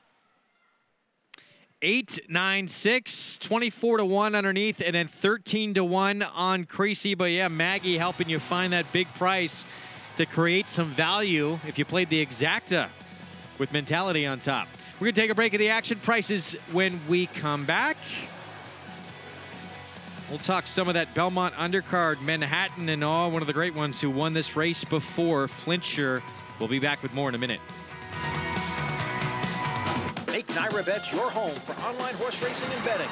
8, 9, 6, 24-1 underneath, and then 13-1 on Creasy. But yeah, Maggie helping you find that big price to create some value if you played the exacta with Mentality on top. We're going to take a break of the action prices when we come back. We'll talk some of that Belmont undercard, Manhattan, and one of the great ones who won this race before, Flincher. We'll be back with more in a minute. Make NyraBets your home for online horse racing and betting.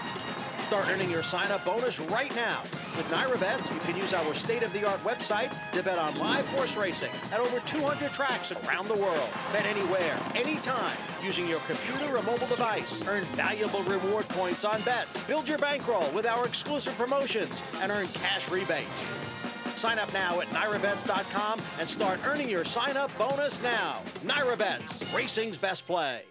Start earning your sign-up bonus right now. With NyraBets, you can use our state-of-the-art website to bet on live horse racing at over 200 tracks around the world. Bet anywhere, anytime, using your computer or mobile device. Earn valuable reward points on bets. Build your bankroll with our exclusive promotions and earn cash rebates. Sign up now at NyraBets.com and start earning your sign-up bonus now. NyraBets, racing's best play.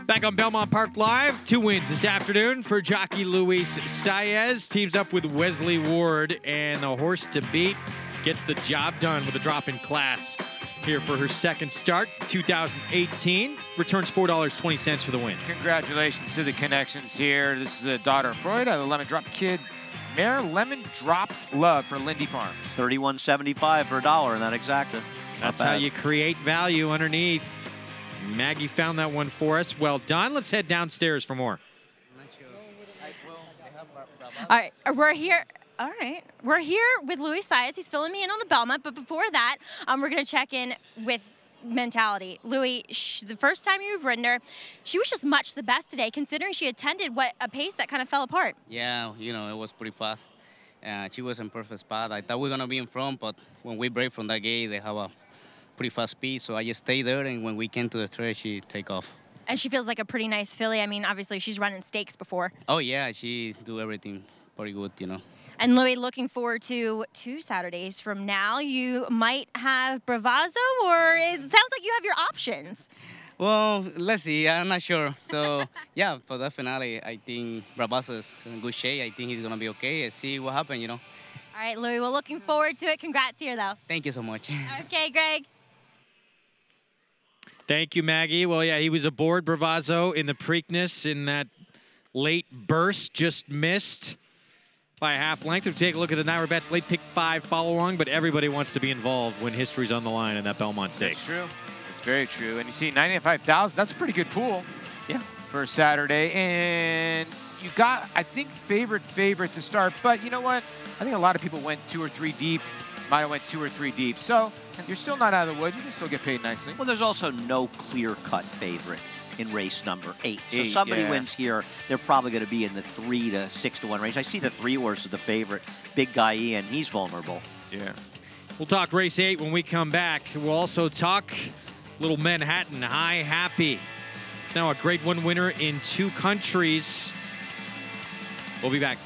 Back on Belmont Park Live, 2 wins this afternoon for jockey Luis Saez. Teams up with Wesley Ward, and the horse to beat gets the job done with a drop in class here for her second start, 2018. Returns $4.20 for the win. Congratulations to the connections here. This is the daughter of Freud, the Lemon Drop Kid mare. Lemon Drops Love for Lindy Farms. $31.75 for $1 in that exacta. That's how you create value underneath. Maggie found that one for us. Well done. Let's head downstairs for more. All right, we're here. All right, we're here with Luis Saez. He's filling me in on the Belmont, but before that, we're going to check in with Mentality. Louis, the first time you've ridden her, she was just much the best today, considering she attended a pace that kind of fell apart. Yeah, you know, it was pretty fast. She was in perfect spot. I thought we were going to be in front, but when we break from that gate, they have a pretty fast speed, so I just stayed there, and when we came to the stretch, she take off. And she feels like a pretty nice filly. I mean, obviously, she's running stakes before. Oh, yeah, she do everything pretty good, you know. And Louis, looking forward to 2 Saturdays from now. You might have Bravazzo, or it sounds like you have your options. Well, let's see. I'm not sure. So, yeah, for the finale, I think Bravazzo is in good shape. I think he's going to be okay. Let's see what happens, you know. All right, Louis, well, looking forward to it. Congrats here, though. Thank you so much. Okay, Greg. Thank you, Maggie. Well, yeah, he was aboard Bravazzo in the Preakness in that late burst, just missed by a half length. We'll take a look at the Naira Bets late pick 5 follow-along, but everybody wants to be involved when history's on the line in that Belmont Stakes. That's true. It's very true. And you see 95,000, that's a pretty good pool. Yeah. For a Saturday. And you got, I think, favorite to start. But you know what? I think a lot of people went 2 or 3 deep. Might have went 2 or 3 deep. So you're still not out of the woods. You can still get paid nicely. Well, there's also no clear-cut favorite in race number 8. So somebody wins here, they're probably going to be in the 3 to 6 to 1 range. I see the 3 horse as the favorite. Big guy Ian, he's vulnerable. Yeah. We'll talk race 8 when we come back. We'll also talk Little Manhattan High Happy. Now a Grade 1 winner in 2 countries. We'll be back.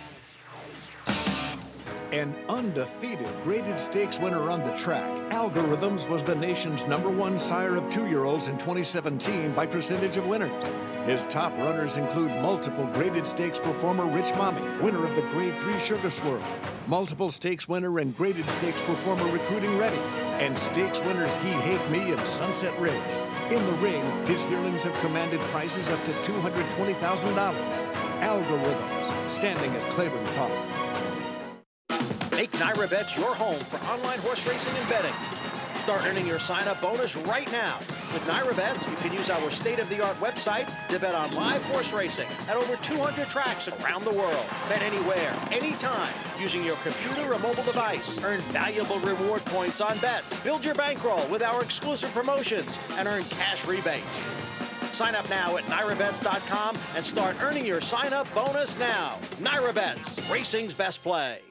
An undefeated graded stakes winner on the track, Algorithms was the nation's #1 sire of 2-year-olds in 2017 by percentage of winners. His top runners include multiple graded stakes performer Rich Mommy, winner of the Grade 3 Sugar Swirl, multiple stakes winner and graded stakes performer Recruiting Ready, and stakes winners He Hate Me and Sunset Ridge. In the ring, his yearlings have commanded prices up to $220,000. Algorithms, standing at Claiborne Farm. Make Naira Bets your home for online horse racing and betting. Start earning your sign-up bonus right now. With Naira Bets, you can use our state-of-the-art website to bet on live horse racing at over 200 tracks around the world. Bet anywhere, anytime, using your computer or mobile device. Earn valuable reward points on bets. Build your bankroll with our exclusive promotions and earn cash rebates. Sign up now at NairaBets.com and start earning your sign-up bonus now. Naira Bets, racing's best play.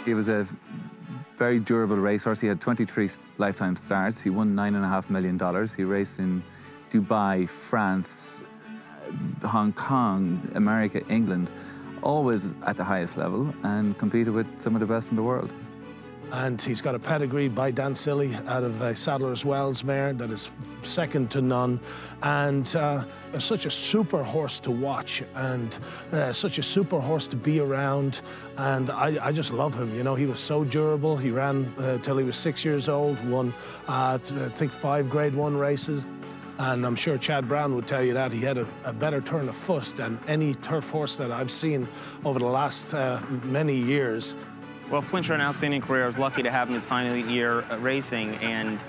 He was a very durable racehorse. He had 23 lifetime starts. He won $9.5 million. He raced in Dubai, France, Hong Kong, America, England, always at the highest level, and competed with some of the best in the world. And he's got a pedigree by Dan Silly out of Sadler's Wells mare that is second to none. And such a super horse to watch, and such a super horse to be around. And I just love him. You know, he was so durable. He ran till he was 6 years old, won, I think, 5 Grade 1 races. And I'm sure Chad Brown would tell you that he had a better turn of foot than any turf horse that I've seen over the last many years. Well, Flincher had an outstanding career. I was lucky to have him his final year racing, and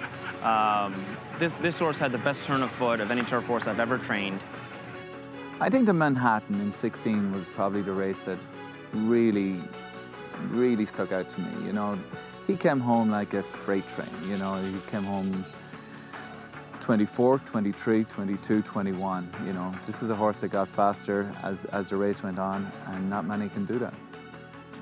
this horse had the best turn of foot of any turf horse I've ever trained. I think the Manhattan in 16 was probably the race that really, really stuck out to me. You know, he came home like a freight train. You know, he came home 24, 23, 22, 21. You know, this is a horse that got faster as the race went on, and not many can do that.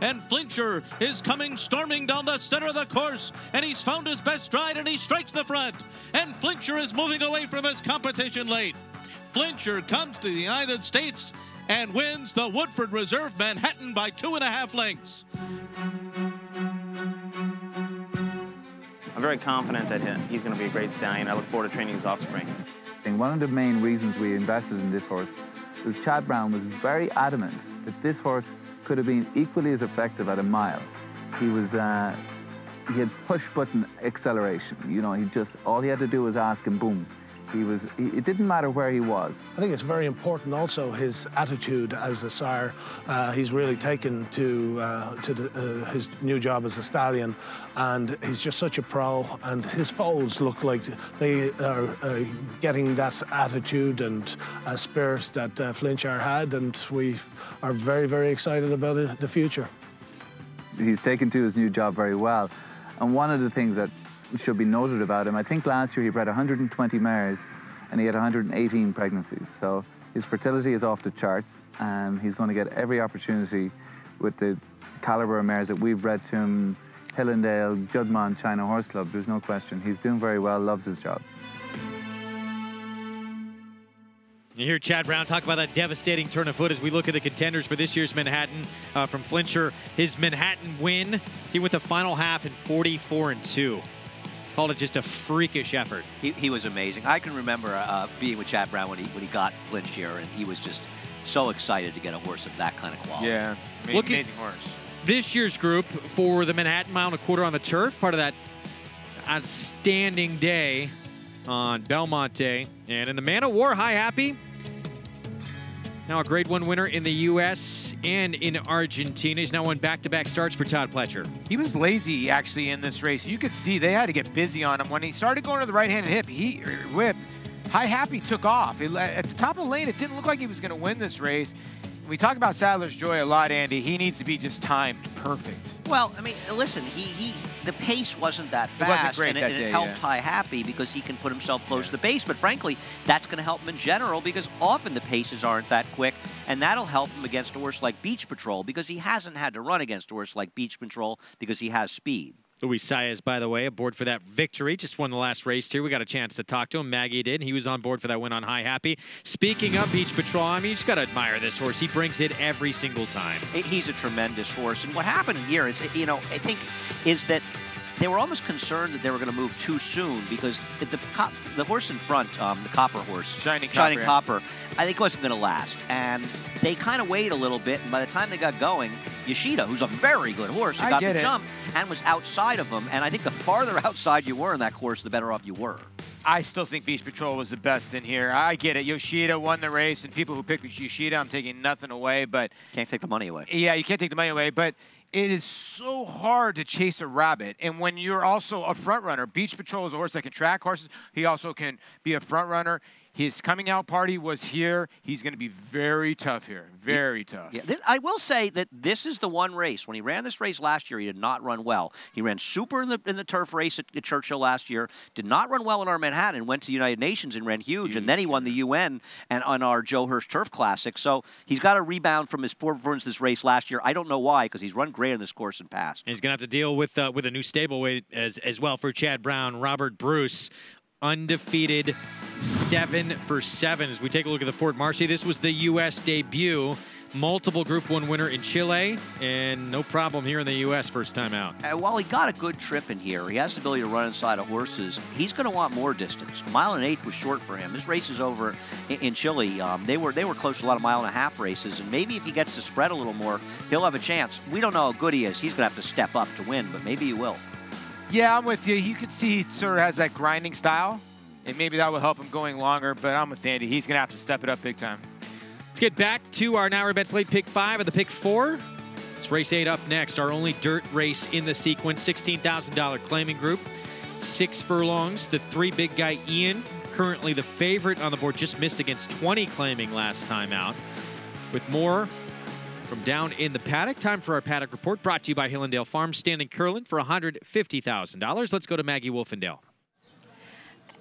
And Flincher is coming storming down the center of the course, and he's found his best stride, and he strikes the front. And Flincher is moving away from his competition late. Flincher comes to the United States and wins the Woodford Reserve Manhattan by 2.5 lengths. I'm very confident that he's going to be a great stallion. I look forward to training his offspring. And one of the main reasons we invested in this horse was Chad Brown was very adamant that this horse could have been equally as effective at a mile. He had push-button acceleration. You know, all he had to do was ask and boom. It didn't matter where he was. I think it's very important also his attitude as a sire. He's really taken to his new job as a stallion, and he's just such a pro, and his foals look like they are getting that attitude and spirit that Flincher had, and we are very, very excited about the future. He's taken to his new job very well, and one of the things that should be noted about him, I think last year he bred 120 mares and he had 118 pregnancies. So his fertility is off the charts. He's going to get every opportunity with the caliber of mares that we've bred to him, Hillendale, Juddmonte, China Horse Club. There's no question. He's doing very well, loves his job. You hear Chad Brown talk about that devastating turn of foot as we look at the contenders for this year's Manhattan from Flincher. His Manhattan win, he went the final half in 44-2. Called it just a freakish effort. He was amazing. I can remember being with Chad Brown when he got Flincher, and he was just so excited to get a horse of that kind of quality. Yeah, amazing horse. This year's group for the Manhattan Mile and a Quarter on the turf, part of that outstanding day on Belmont Day. And in the Man of War, High Happy, now a Grade 1 winner in the U.S. and in Argentina. He's now won back-to-back starts for Todd Pletcher. He was lazy, actually, in this race. You could see they had to get busy on him. When he started going to the right-handed whip, High Happy took off. At the top of the lane, it didn't look like he was going to win this race. We talk about Sadler's Joy a lot, Andy. He needs to be just timed perfect. Well, I mean, listen, the pace wasn't that fast, wasn't great and that it day, helped High Happy because he can put himself close to the pace. But frankly, that's going to help him in general because often the paces aren't that quick, and that'll help him against a horse like Beach Patrol because he hasn't had to run against a horse like Beach Patrol because he has speed. Luis Saez, by the way, aboard for that victory. Just won the last race here. We got a chance to talk to him. Maggie did. He was on board for that win on High Happy. Speaking of Beach Patrol, I mean, you just got to admire this horse. He brings it every single time. He's a tremendous horse. And what happened here is, you know, I think, is that they were almost concerned that they were going to move too soon because the horse in front, the Copper horse, Shining Copper, I think wasn't going to last. And they kind of waited a little bit, and by the time they got going, Yoshida, who's a very good horse, got the jump and was outside of them. And I think the farther outside you were in that course, the better off you were. I still think Beach Patrol was the best in here. I get it. Yoshida won the race, and people who picked Yoshida, I'm taking nothing away, but... Can't take the money away. Yeah, you can't take the money away, but it is so hard to chase a rabbit. And when you're also a front runner, Beach Patrol is a horse that can track horses. He also can be a front runner. His coming out party was here. He's going to be very tough here. Very tough. Yeah, I will say that this is the one race. When he ran this race last year, he did not run well. He ran super in the turf race at Churchill last year. Did not run well in our Manhattan. Went to the United Nations and ran huge. And then he won the UN and on our Joe Hirsch Turf Classic. So he's got to rebound from his poor performance this race last year. I don't know why, because he's run great on this course in past. And he's going to have to deal with a new stablemate as well for Chad Brown. Robert Bruce, undefeated 7 for 7. As we take a look at the Fort Marcy, this was the U.S. debut. Multiple Group 1 winner in Chile, and no problem here in the U.S. first time out. While he got a good trip in here, he has the ability to run inside of horses. He's going to want more distance. 1 1/8 was short for him. His race is over in Chile. They were close to a lot of 1.5 mile races, and maybe if he gets to spread a little more, he'll have a chance. We don't know how good he is. He's going to have to step up to win, but maybe he will. Yeah, I'm with you. You can see he sort of has that grinding style, and maybe that will help him going longer, but I'm with Andy. He's going to have to step it up big time. Let's get back to our Now Bets late pick 5 of the pick 4. It's race 8 up next, our only dirt race in the sequence. $16,000 claiming group, 6 furlongs. The 3 big guy Ian, currently the favorite on the board, just missed against 20 claiming last time out. With more from down in the paddock, time for our paddock report, brought to you by Hillendale Farms, standing Curlin for $150,000. Let's go to Maggie Wolfendale.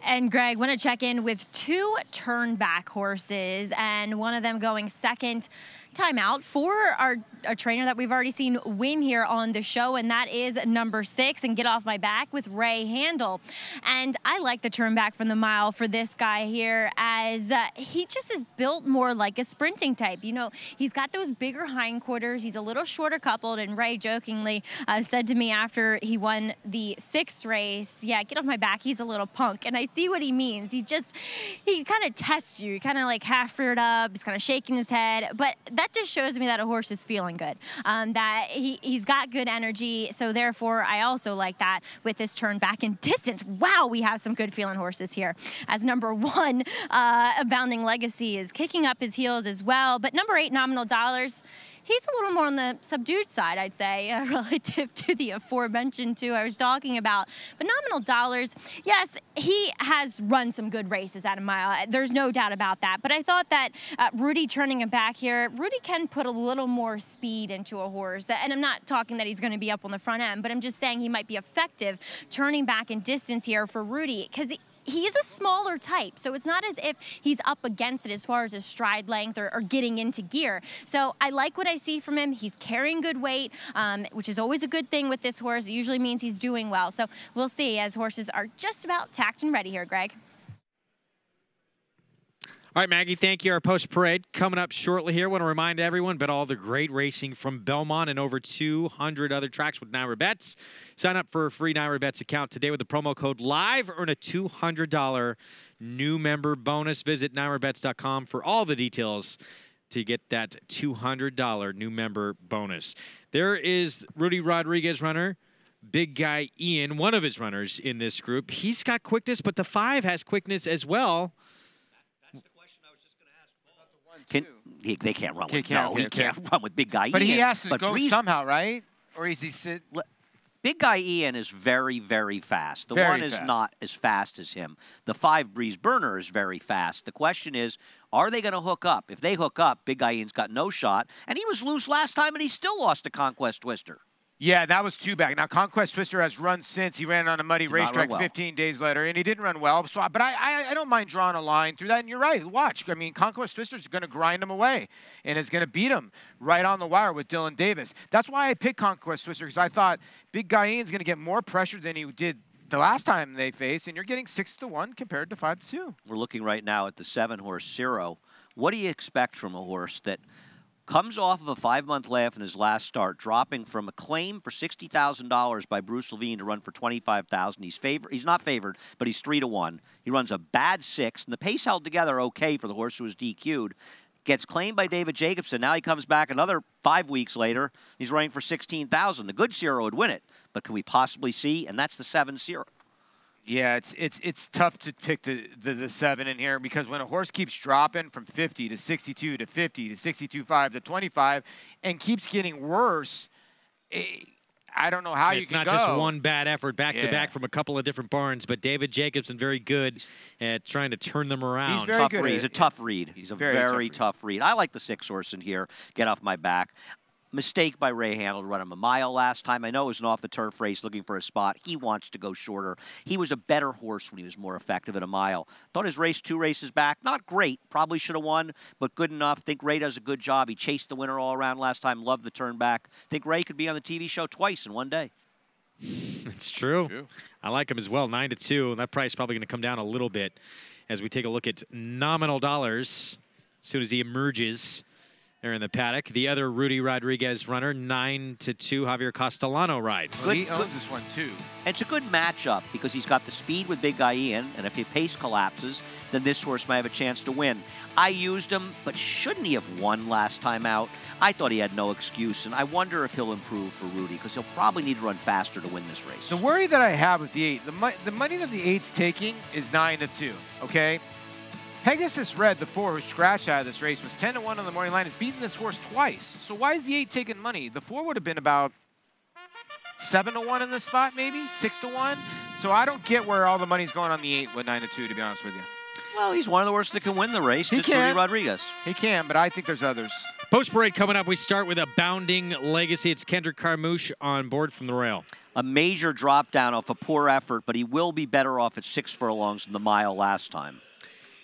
And Greg, want to check in with 2 turn back horses, and one of them going second time out for a trainer that we've already seen win here on the show, and that is number 6, and Get Off My Back with Ray Handel. And I like the turn back from the mile for this guy here, as he just is built more like a sprinting type. You know, he's got those bigger hindquarters. He's a little shorter coupled, and Ray jokingly said to me after he won the 6th race, yeah, Get Off My Back, he's a little punk. And I see what he means. He kind of tests you. He kind of like half reared up. He's kind of shaking his head. But that just shows me that a horse is feeling good, that he's got good energy. So therefore, I also like that with this turn back in distance. Wow, we have some good feeling horses here. As number 1, Abounding Legacy is kicking up his heels as well. But number 8, Nominal Dollars, he's a little more on the subdued side, I'd say, relative to the aforementioned 2 I was talking about. But Nominal Dollars, yes, he has run some good races at a mile. There's no doubt about that. But I thought that Rudy turning him back here, Rudy can put a little more speed into a horse. And I'm not talking that he's going to be up on the front end, but I'm just saying he might be effective turning back in distance here for Rudy, because he's a smaller type, so it's not as if he's up against it as far as his stride length or getting into gear. So I like what I see from him. He's carrying good weight, which is always a good thing with this horse. It usually means he's doing well. So we'll see, as horses are just about tacked and ready here, Greg. All right, Maggie, thank you. Our post-parade coming up shortly here. I want to remind everyone about all the great racing from Belmont and over 200 other tracks with Naira Bets. Sign up for a free Naira Bets account today with the promo code LIVE. Earn a $200 new member bonus. Visit NairaBets.com for all the details to get that $200 new member bonus. There is Rudy Rodriguez runner, big guy Ian, one of his runners in this group. He's got quickness, but the 5 has quickness as well. They can't run with he can't run with big guy Ian. But he has to go Breeze, somehow, right? Or is he sit? Big guy Ian is very, very fast. The very 1 is fast. not as fast as him. The 5 Breeze Burner is very fast. The question is, are they going to hook up? If they hook up, big guy Ian's got no shot. And he was loose last time, and he still lost to Conquest Twister. Yeah, that was 2 back. Now, Conquest Twister has run since. He ran on a muddy racetrack 15 days later, and he didn't run well. So, but I don't mind drawing a line through that. And you're right. Watch. I mean, Conquest Twister is going to grind him away, and is going to beat him right on the wire with Dylan Davis. That's why I picked Conquest Twister, because I thought Big Guy Ian's going to get more pressure than he did the last time they faced, and you're getting 6-1 compared to 5-2. We're looking right now at the 7-horse Ciro. What do you expect from a horse that comes off of a 5-month layoff in his last start, dropping from a claim for $60,000 by Bruce Levine to run for $25,000. He's not favored, but he's 3-1. He runs a bad 6, and the pace held together okay for the horse who was DQ'd. Gets claimed by David Jacobson. Now he comes back another 5 weeks later. He's running for $16,000. The good Ciro would win it, but can we possibly see? And that's the 7 Ciro. Yeah, it's tough to pick the 7 in here, because when a horse keeps dropping from 50 to 62 to 50 to 62.5 to 25 and keeps getting worse, I don't know how you can go. It's not just one bad effort back-to-back from a couple of different barns, but David Jacobson very good at trying to turn them around. He's very good. He's a tough read. He's a very tough read. I like the 6 horse in here. Get Off My Back. Mistake by Ray Handel to run him a mile last time. I know it was an off-the-turf race looking for a spot. He wants to go shorter. He was a better horse when he was more effective at a mile. Thought his race 2 races back, not great. Probably should have won, but good enough. Think Ray does a good job. He chased the winner all around last time. Loved the turn back. Think Ray could be on the TV show twice in one day. It's true. I like him as well, 9-2. And that price is probably going to come down a little bit as we take a look at nominal dollars as soon as he emerges there in the paddock. The other Rudy Rodriguez runner, 9-2, Javier Castellano rides. Well, he owns this one too. It's a good matchup because he's got the speed with Big Guy Ian, and if his pace collapses, then this horse might have a chance to win. I used him, but shouldn't he have won last time out? I thought he had no excuse, and I wonder if he'll improve for Rudy because he'll probably need to run faster to win this race. The worry that I have with the 8, the money that the 8's taking is 9-2, okay? Pegasus Red, the 4 who scratched out of this race, was 10-1 on the morning line. Has beaten this horse twice. So why is the 8 taking money? The 4 would have been about 7-1 in this spot, maybe 6-1. So I don't get where all the money's going on the 8 with 9-2, to be honest with you. Well, he's one of the horses that can win the race. He can. Rudy Rodriguez. He can, but I think there's others. Post-parade coming up, we start with a bounding legacy. It's Kendrick Carmouche on board from the rail. A major drop down off a poor effort, but he will be better off at 6 furlongs than the mile last time.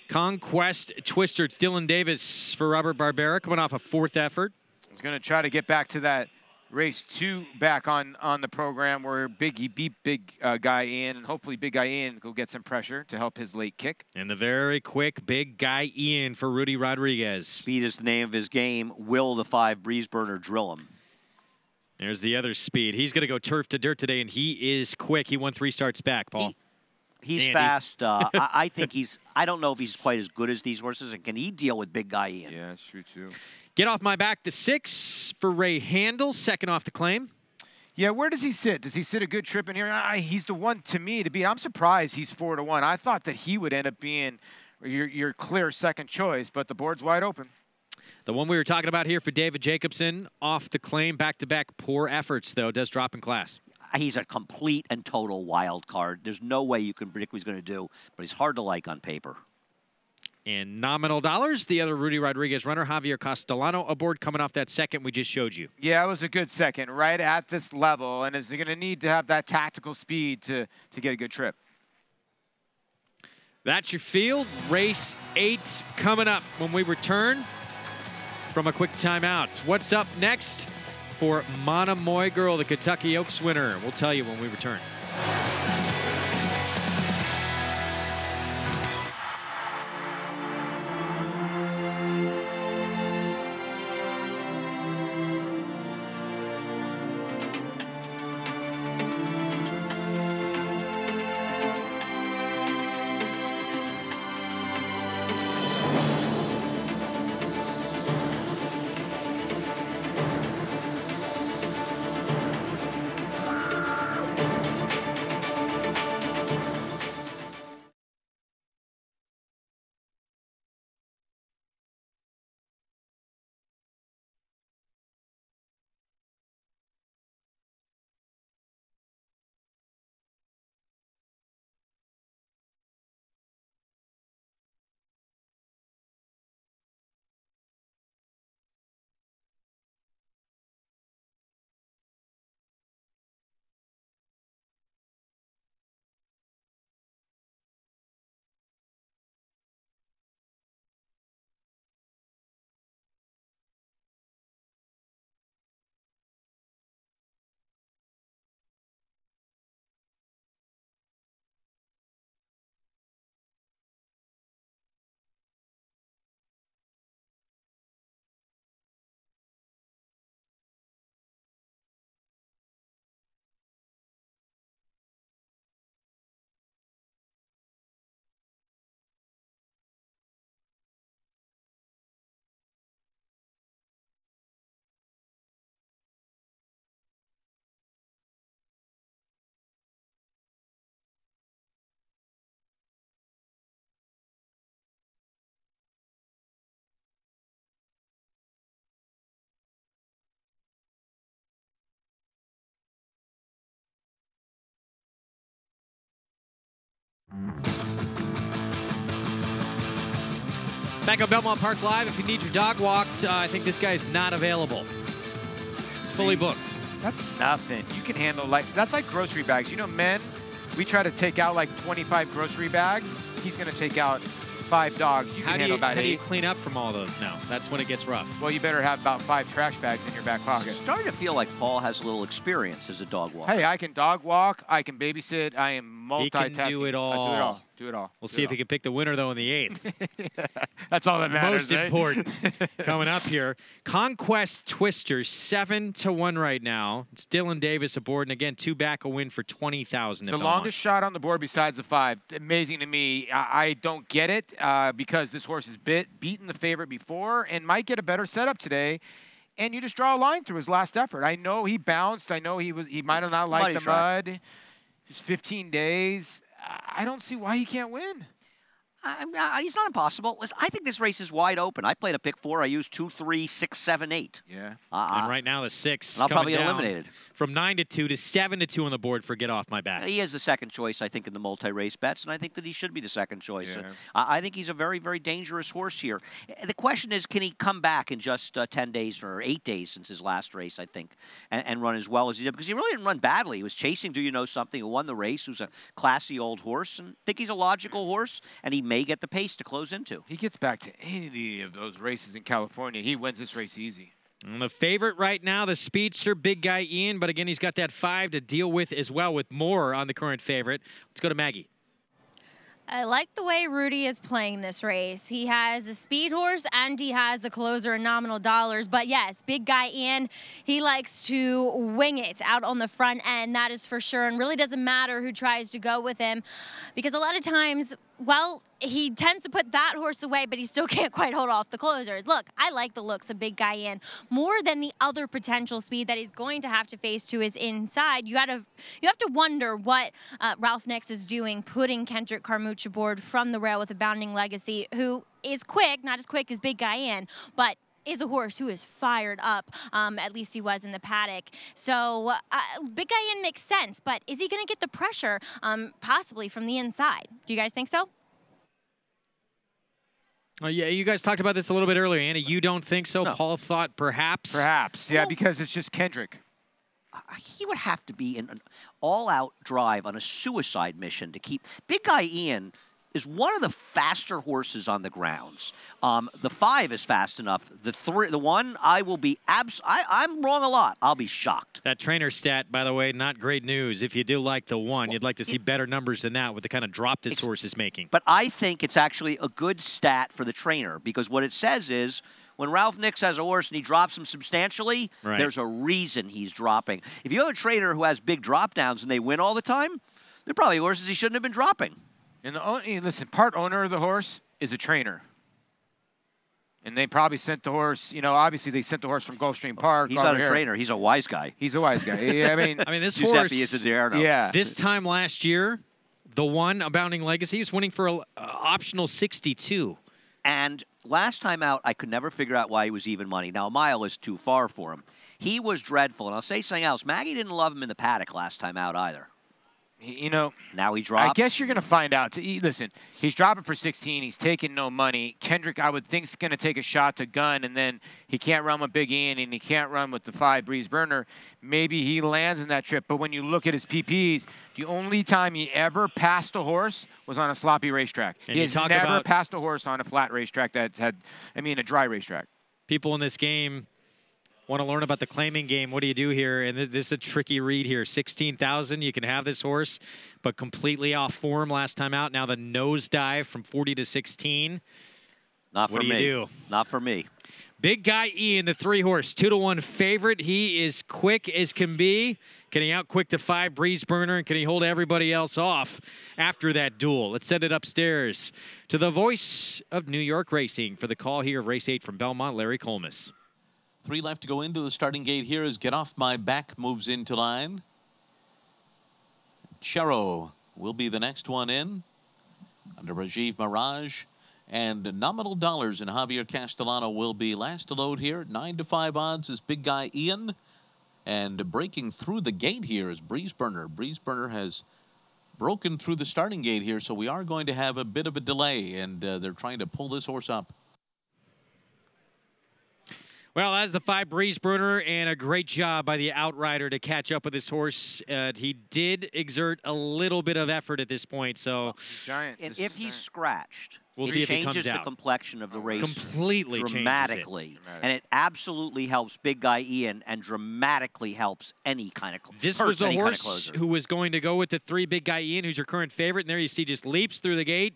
Conquest Twister. It's Dylan Davis for Robert Barbera coming off a 4th effort. He's going to try to get back to that race 2 back on the program where he beat Big Guy Ian, and hopefully Big Guy Ian will get some pressure to help his late kick. And the very quick Big Guy Ian for Rudy Rodriguez. Speed is the name of his game. Will the 5 breeze burner drill him? There's the other speed. He's going to go turf to dirt today, and he is quick. He won 3 starts back, Paul. He's Andy. fast. I think I don't know if he's quite as good as these horses, and can he deal with Big Guy Ian? Yeah, that's true, too. Get Off My Back, the 6 for Ray Handel, second off the claim. Yeah, where does he sit? Does he sit a good trip in here? He's the one to me to beat. I'm surprised he's 4-1. I thought that he would end up being your clear second choice, but the board's wide open. The one we were talking about here for David Jacobson, off the claim, back-to-back poor efforts, though, does drop in class. He's a complete and total wild card. There's no way you can predict what he's going to do, but he's hard to like on paper. In nominal dollars, the other Rudy Rodriguez runner, Javier Castellano, aboard coming off that second we just showed you. Yeah, it was a good second, right at this level, and is going to need to have that tactical speed to get a good trip. That's your field. Race 8 coming up when we return from a quick timeout. What's up next for Monomoy Girl, the Kentucky Oaks winner? We'll tell you when we return. Back on Belmont Park Live, if you need your dog walked, I think this guy's not available. He's fully booked. That's nothing. You can handle, that's like grocery bags. You know, men, we try to take out like 25 grocery bags. He's going to take out 5 dogs. You can handle about 8. How do you clean up from all those now? That's when it gets rough. Well, you better have about 5 trash bags in your back pocket. It's starting to feel like Paul has a little experience as a dog walker. Hey, I can dog walk. I can babysit. I am multitasking. He can do it all. I do it all. Do it all. We'll see if he can pick the winner, though, in the 8th. That's all that matters. Most important. Coming up here, Conquest Twisters, 7-1 right now. It's Dylan Davis aboard, and again, 2 back a win for $20,000. The longest shot on the board besides the 5. Amazing to me. I don't get it because this horse has beaten the favorite before and might get a better setup today. And you just draw a line through his last effort. I know he bounced. I know he might have not liked the mud. Just 15 days. I don't see why he can't win. He's not impossible. Listen, I think this race is wide open. I played a pick 4. I used 2, 3, 6, 7, 8. Yeah. And right now the 6. I'll probably get eliminated. From 9-2 to 7-2 on the board for Get Off My Back. He is the second choice, I think, in the multi-race bets, and I think that he should be the second choice. Yeah. I think he's a very, very dangerous horse here. The question is, can he come back in just 10 days or 8 days since his last race, I think, and run as well as he did? Because he really didn't run badly. He was chasing Do You Know Something, who won the race, who's a classy old horse, and I think he's a logical horse, and he may get the pace to close into. He gets back to any of those races in California. He wins this race easy. And the favorite right now, the speedster, Big Guy Ian. But again, he's got that 5 to deal with as well, with more on the current favorite. Let's go to Maggie. I like the way Rudy is playing this race. He has a speed horse and he has a closer in nominal dollars. But yes, Big Guy Ian, he likes to wing it out on the front end, that is for sure. And really doesn't matter who tries to go with him, because a lot of times, well, he tends to put that horse away, but he still can't quite hold off the closers. Look, I like the looks of Big Guy Ian more than the other potential speed that he's going to have to face to his inside. You have to wonder what Ralph Nix is doing, putting Kendrick Carmouche aboard from the rail with a Bounding Legacy, who is quick, not as quick as Big Guy Ian, but is a horse who is fired up. At least he was in the paddock. So Big Guy Ian makes sense, but is he going to get the pressure possibly from the inside? Do you guys think so? Yeah, you guys talked about this a little bit earlier, Andy. You don't think so? No. Paul thought perhaps? Perhaps, yeah, because it's just Kendrick. He would have to be in an all-out drive on a suicide mission to keep... Big Guy Ian is one of the faster horses on the grounds. The 5 is fast enough. The 1, I will be I'm wrong a lot. I'll be shocked. That trainer stat, by the way, not great news. If you do like the 1, you'd like to see better numbers than that with the kind of drop this horse is making. But I think it's actually a good stat for the trainer, because what it says is, when Ralph Nix has a horse and he drops him substantially, there's a reason he's dropping. If you have a trainer who has big drop downs and they win all the time, they're probably horses he shouldn't have been dropping. And listen, part owner of the horse is a trainer. And they probably sent the horse, you know, obviously they sent the horse from Gulfstream Park. He's not a trainer. He's a wise guy. He's a wise guy. Yeah, I mean, this Giuseppe horse, Isidierno. Yeah. This time last year, the 1, Abounding Legacy, was winning for an optional 62. And last time out, I could never figure out why he was even money. Now, a mile is too far for him. He was dreadful. And I'll say something else. Maggie didn't love him in the paddock last time out either. You know, now he drops. I guess you're going to find out. Listen, he's dropping for 16. He's taking no money. Kendrick, I would think, is going to take a shot to gun, and then he can't run with Big Ian, and he can't run with the 5 Breeze Burner. Maybe he lands in that trip. But when you look at his PPs, the only time he ever passed a horse was on a sloppy racetrack. And he has never passed a horse on a flat racetrack that had, a dry racetrack. People in this game want to learn about the claiming game. What do you do here? And this is a tricky read here. 16,000, you can have this horse, but completely off form last time out. Now the nosedive from 40 to 16. Not for me. What do you do? Not for me. Big Guy Ian, the 3-horse, 2-1 favorite. He is quick as can be. Can he outquick the 5 Breeze Burner, and can he hold everybody else off after that duel? Let's send it upstairs to the voice of New York racing for the call here of race 8 from Belmont, Larry Colmus. 3 left to go into the starting gate here as Get Off My Back moves into line. Chero will be the next one in under Rajiv Mirage. And Nominal Dollars and Javier Castellano will be last to load here. 9-5 odds is Big Guy Ian. And breaking through the gate here is Breeze Burner. Breeze Burner has broken through the starting gate here, so we are going to have a bit of a delay, and they're trying to pull this horse up. Well, as the 5 Breeze Burner, and a great job by the outrider to catch up with this horse. He did exert a little bit of effort at this point, so. Giant. And if he's scratched, we'll it see if he changes comes the out. complexion of the race Completely dramatically. And it absolutely helps Big Guy Ian and dramatically helps any kind of This was the horse who was going to go with the 3 Big Guy Ian, who's your current favorite. And there you see just leaps through the gate.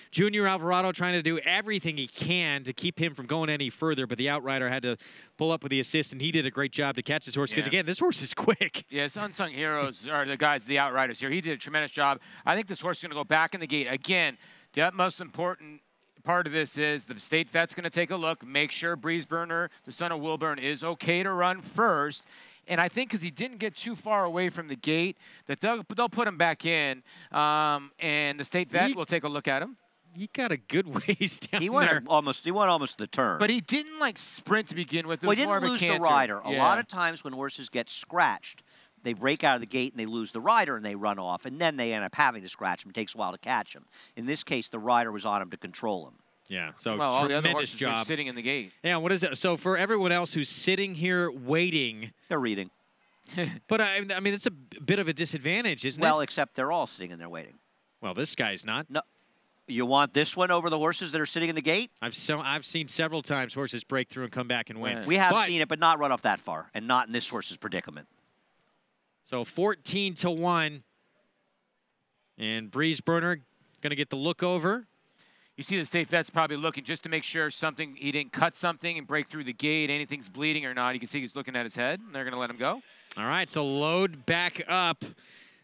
Junior Alvarado trying to do everything he can to keep him from going any further, but the outrider had to pull up with the assist, and he did a great job to catch this horse because, again, this horse is quick. Yes, unsung heroes are the guys, the outriders here. He did a tremendous job. I think this horse is going to go back in the gate. Again, the utmost important part of this is the state vet's going to take a look, make sure Breeze Burner, the son of Wilburn, is okay to run first. And I think because he didn't get too far away from the gate, that they'll put him back in, and the state vet will take a look at him. He got a good ways down he went there. He went almost the turn. But he didn't like sprint to begin with. Well, he didn't lose the rider. A lot of times when horses get scratched, they break out of the gate and they lose the rider and they run off, and then they end up having to scratch him. It takes a while to catch him. In this case, the rider was on him to control him. Yeah, so well, all the other tremendous horses job. are sitting in the gate. Yeah, what is it? So for everyone else who's sitting here waiting. They're reading. But I mean, it's a bit of a disadvantage, isn't it? Well, except they're all sitting in there waiting. Well, this guy's not. No. You want this one over the horses that are sitting in the gate? I've seen several times horses break through and come back and win. We have seen it, but not run off that far, and not in this horse's predicament. So 14-1, and Breeze Burner going to get the look over. You see the state vet's probably looking just to make sure he didn't cut something and break through the gate, anything's bleeding or not. You can see he's looking at his head, and they're going to let him go. All right, so load back up.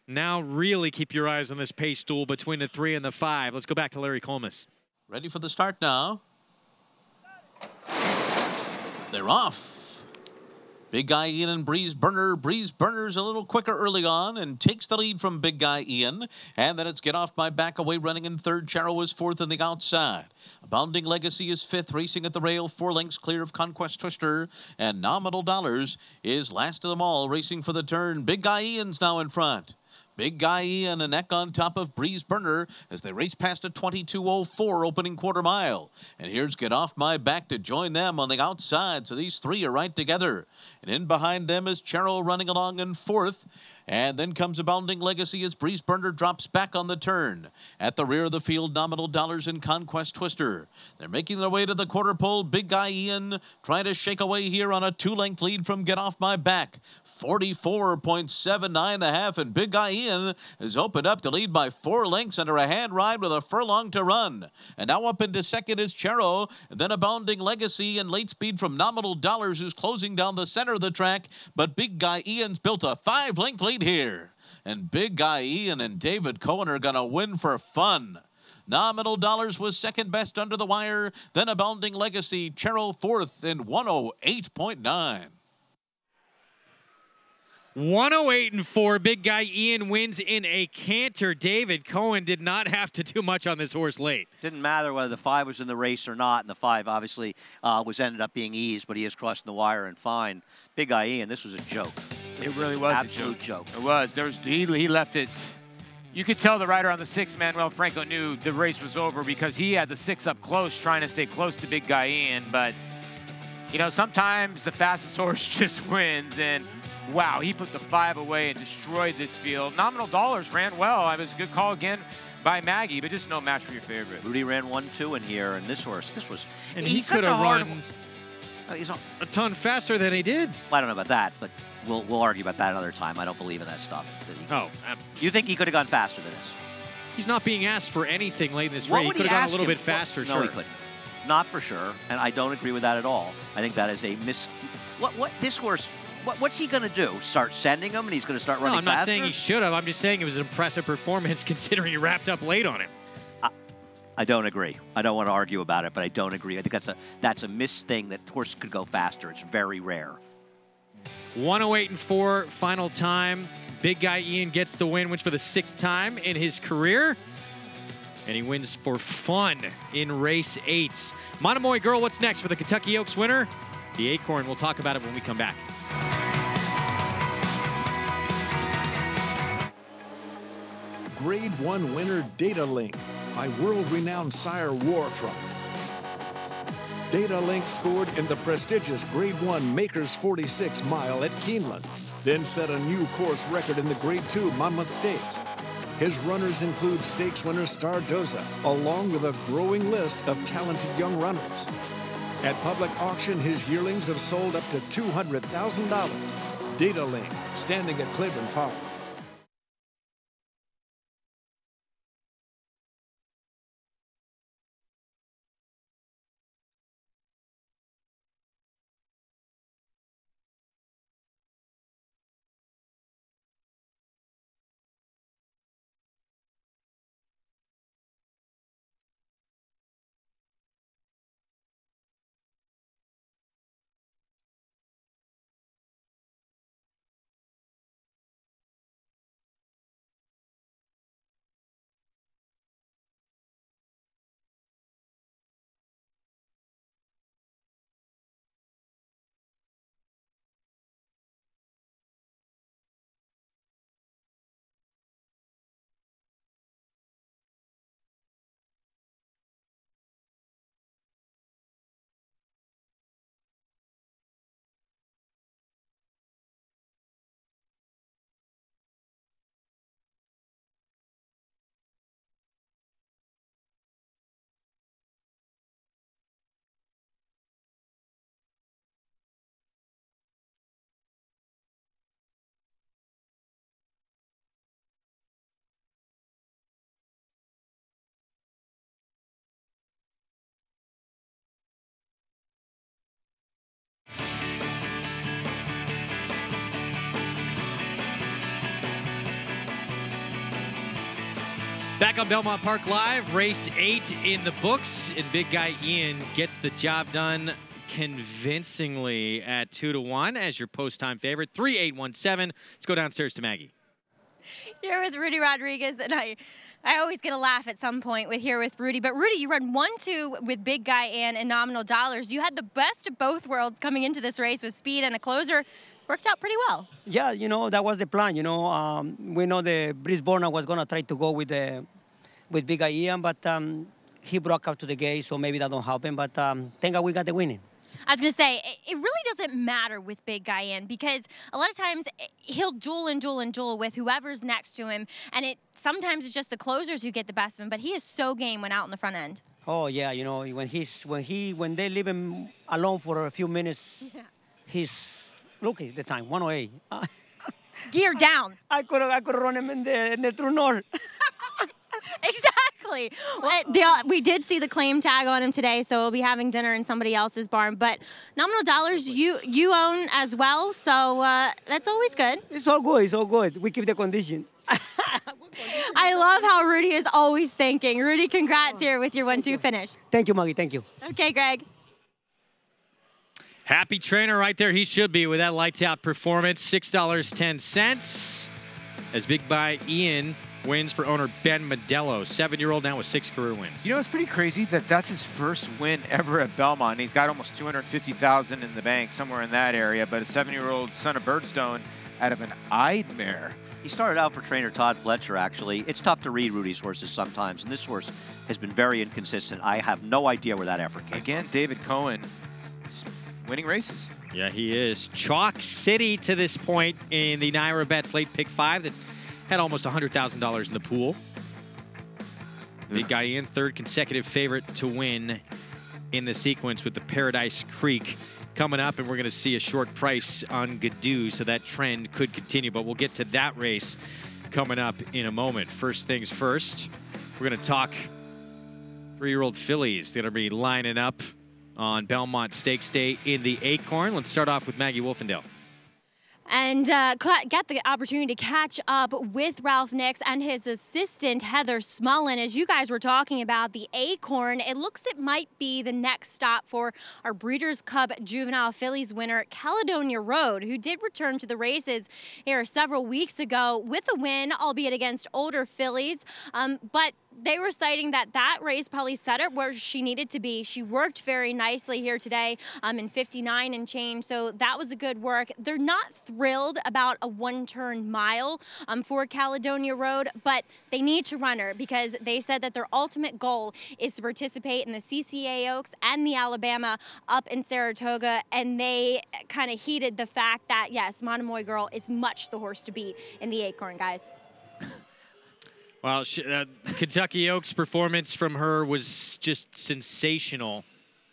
Now really keep your eyes on this pace stool between the 3 and the 5. Let's go back to Larry Colmus. Ready for the start now. They're off. Big Guy Ian and Breeze Burner. Breeze Burner's a little quicker early on and takes the lead from Big Guy Ian. And then it's Get Off My Back away running in 3rd. Charo is 4th on the outside. Abounding Legacy is 5th, racing at the rail, 4 lengths clear of Conquest Twister. And Nominal Dollars is last of them all, racing for the turn. Big Guy Ian's now in front. Big Guy Ian a neck on top of Breeze Burner as they race past a 22:04 opening quarter mile. And here's Get Off My Back to join them on the outside. So these 3 are right together. And in behind them is Charo running along in 4th. And then comes Abounding Legacy as Breeze Burner drops back on the turn. At the rear of the field, Nominal Dollars and Conquest Twister. They're making their way to the quarter pole. Big Guy Ian trying to shake away here on a 2-length lead from Get Off My Back. 44.79.5, and Big Guy Ian has opened up to lead by 4 lengths under a hand ride with a furlong to run. And now up into second is Charo, and then Abounding Legacy and late speed from Nominal Dollars, who's closing down the center of the track. But Big Guy Ian's built a 5-length lead here. And Big Guy Ian and David Cohen are going to win for fun. Nominal Dollars was second best under the wire. Then Abounding Legacy, Charo 4th in 108.9. 108-4. Big Guy Ian wins in a canter. David Cohen did not have to do much on this horse late. Didn't matter whether the 5 was in the race or not, and the 5 obviously ended up being eased, but he is crossing the wire and fine. Big Guy Ian, this was a joke. It really was an absolute joke. It was. He left it. You could tell the rider on the 6, Manuel Franco, knew the race was over because he had the 6 up close, trying to stay close to Big Guy Ian. But, you know, sometimes the fastest horse just wins, and wow, he put the 5 away and destroyed this field. Nominal Dollars ran well. It was a good call again by Maggie, but just no match for your favorite. Rudy ran 1-2 in here, and this was. And he could have run a ton faster than he did. Well, I don't know about that, but we'll argue about that another time. I don't believe in that stuff. You think he could have gone faster than this? He's not being asked for anything late in this race. He could have gone a little bit faster, No, sure. he couldn't. Not for sure, and I don't agree with that at all. I think that is a this horse. What's he going to do? Start sending him, and he's going to start running faster? No, I'm not saying he should have. I'm just saying it was an impressive performance considering he wrapped up late on him. I don't agree. I don't want to argue about it, but I don't agree. I think that's a missed thing that horse could go faster. It's very rare. 108-4, final time. Big Guy Ian gets the win, wins for the 6th time in his career. And he wins for fun in race 8. Monomoy Girl, what's next for the Kentucky Oaks winner? The Acorn. We'll talk about it when we come back. Grade 1 winner Data Link by world-renowned sire Warfront. Data Link scored in the prestigious Grade 1 Makers 46 mile at Keeneland, then set a new course record in the Grade 2 Monmouth Stakes. His runners include stakes winner Star Doza, along with a growing list of talented young runners. At public auction, his yearlings have sold up to $200,000. Data Link, standing at Claiborne Park. Back on Belmont Park Live, race 8 in the books, and big guy Ian gets the job done convincingly at 2-1 as your post-time favorite, 3-8-1-7. Let's go downstairs to Maggie. Here with Rudy Rodriguez, and I always get a laugh at some point with Rudy. But Rudy, you run 1-2 with Big Guy Ian and Nominal Dollars. You had the best of both worlds coming into this race with speed and a closer. Worked out pretty well. Yeah, you know, that was the plan. You know, we know the Brisbane was going to try to go with Big Guy Ian, but he broke up to the gate, so maybe that don't happen. But thank God we got the winning. I was going to say, it really doesn't matter with Big Guy Ian because a lot of times he'll duel and duel and duel with whoever's next to him, and sometimes it's just the closers who get the best of him, but he is so game when out in the front end. Oh, yeah, you know, when they leave him alone for a few minutes, he's... Look at the time, 1:08. Gear down. I could run him in the True North. Exactly. We did see the claim tag on him today, so we'll be having dinner in somebody else's barn. But Nominal Dollars, you own as well, so that's always good. It's all good. It's all good. We keep the condition. I love how Rudy is always thinking. Rudy, congrats here with your 1-2 finish. Thank you, Maggie. Thank you. Okay, Greg. Happy trainer right there. He should be with that lights-out performance. $6.10 as Big Guy Ian wins for owner Ben Modello. 7-year-old now with 6 career wins. You know, it's pretty crazy that that's his first win ever at Belmont. He's got almost $250,000 in the bank, somewhere in that area, but a 7-year-old son of Birdstone out of an eyed mare. He started out for trainer Todd Fletcher, actually. It's tough to read Rudy's horses sometimes, and this horse has been very inconsistent. I have no idea where that effort came Again, David Cohen winning races. Yeah, he is. Chalk City to this point in the Naira Bets late pick 5 that had almost $100,000 in the pool. Big Guy Ian, 3rd consecutive favorite to win in the sequence with the Paradise Creek coming up, and we're going to see a short price on Gadoo, so that trend could continue, but we'll get to that race coming up in a moment. First things first, we're going to talk 3-year-old fillies that are be lining up on Belmont Stakes Day in the Acorn. Let's start off with Maggie Wolfendale. And got the opportunity to catch up with Ralph Nix and his assistant, Heather Smullen. As you guys were talking about the Acorn, it looks it might be the next stop for our Breeders' Cup Juvenile Fillies winner, Caledonia Road, who did return to the races here several weeks ago with a win, albeit against older fillies. But they were citing that race probably set her where she needed to be. She worked very nicely here today in 59 and change, so that was a good work. They're not thrilled about a one-turn mile for Caledonia Road, but they need to run her because they said that their ultimate goal is to participate in the CCA Oaks and the Alabama up in Saratoga, and they kind of heeded the fact that, yes, Monomoy Girl is much the horse to beat in the Acorn, guys. Well, Kentucky Oaks performance from her was just sensational.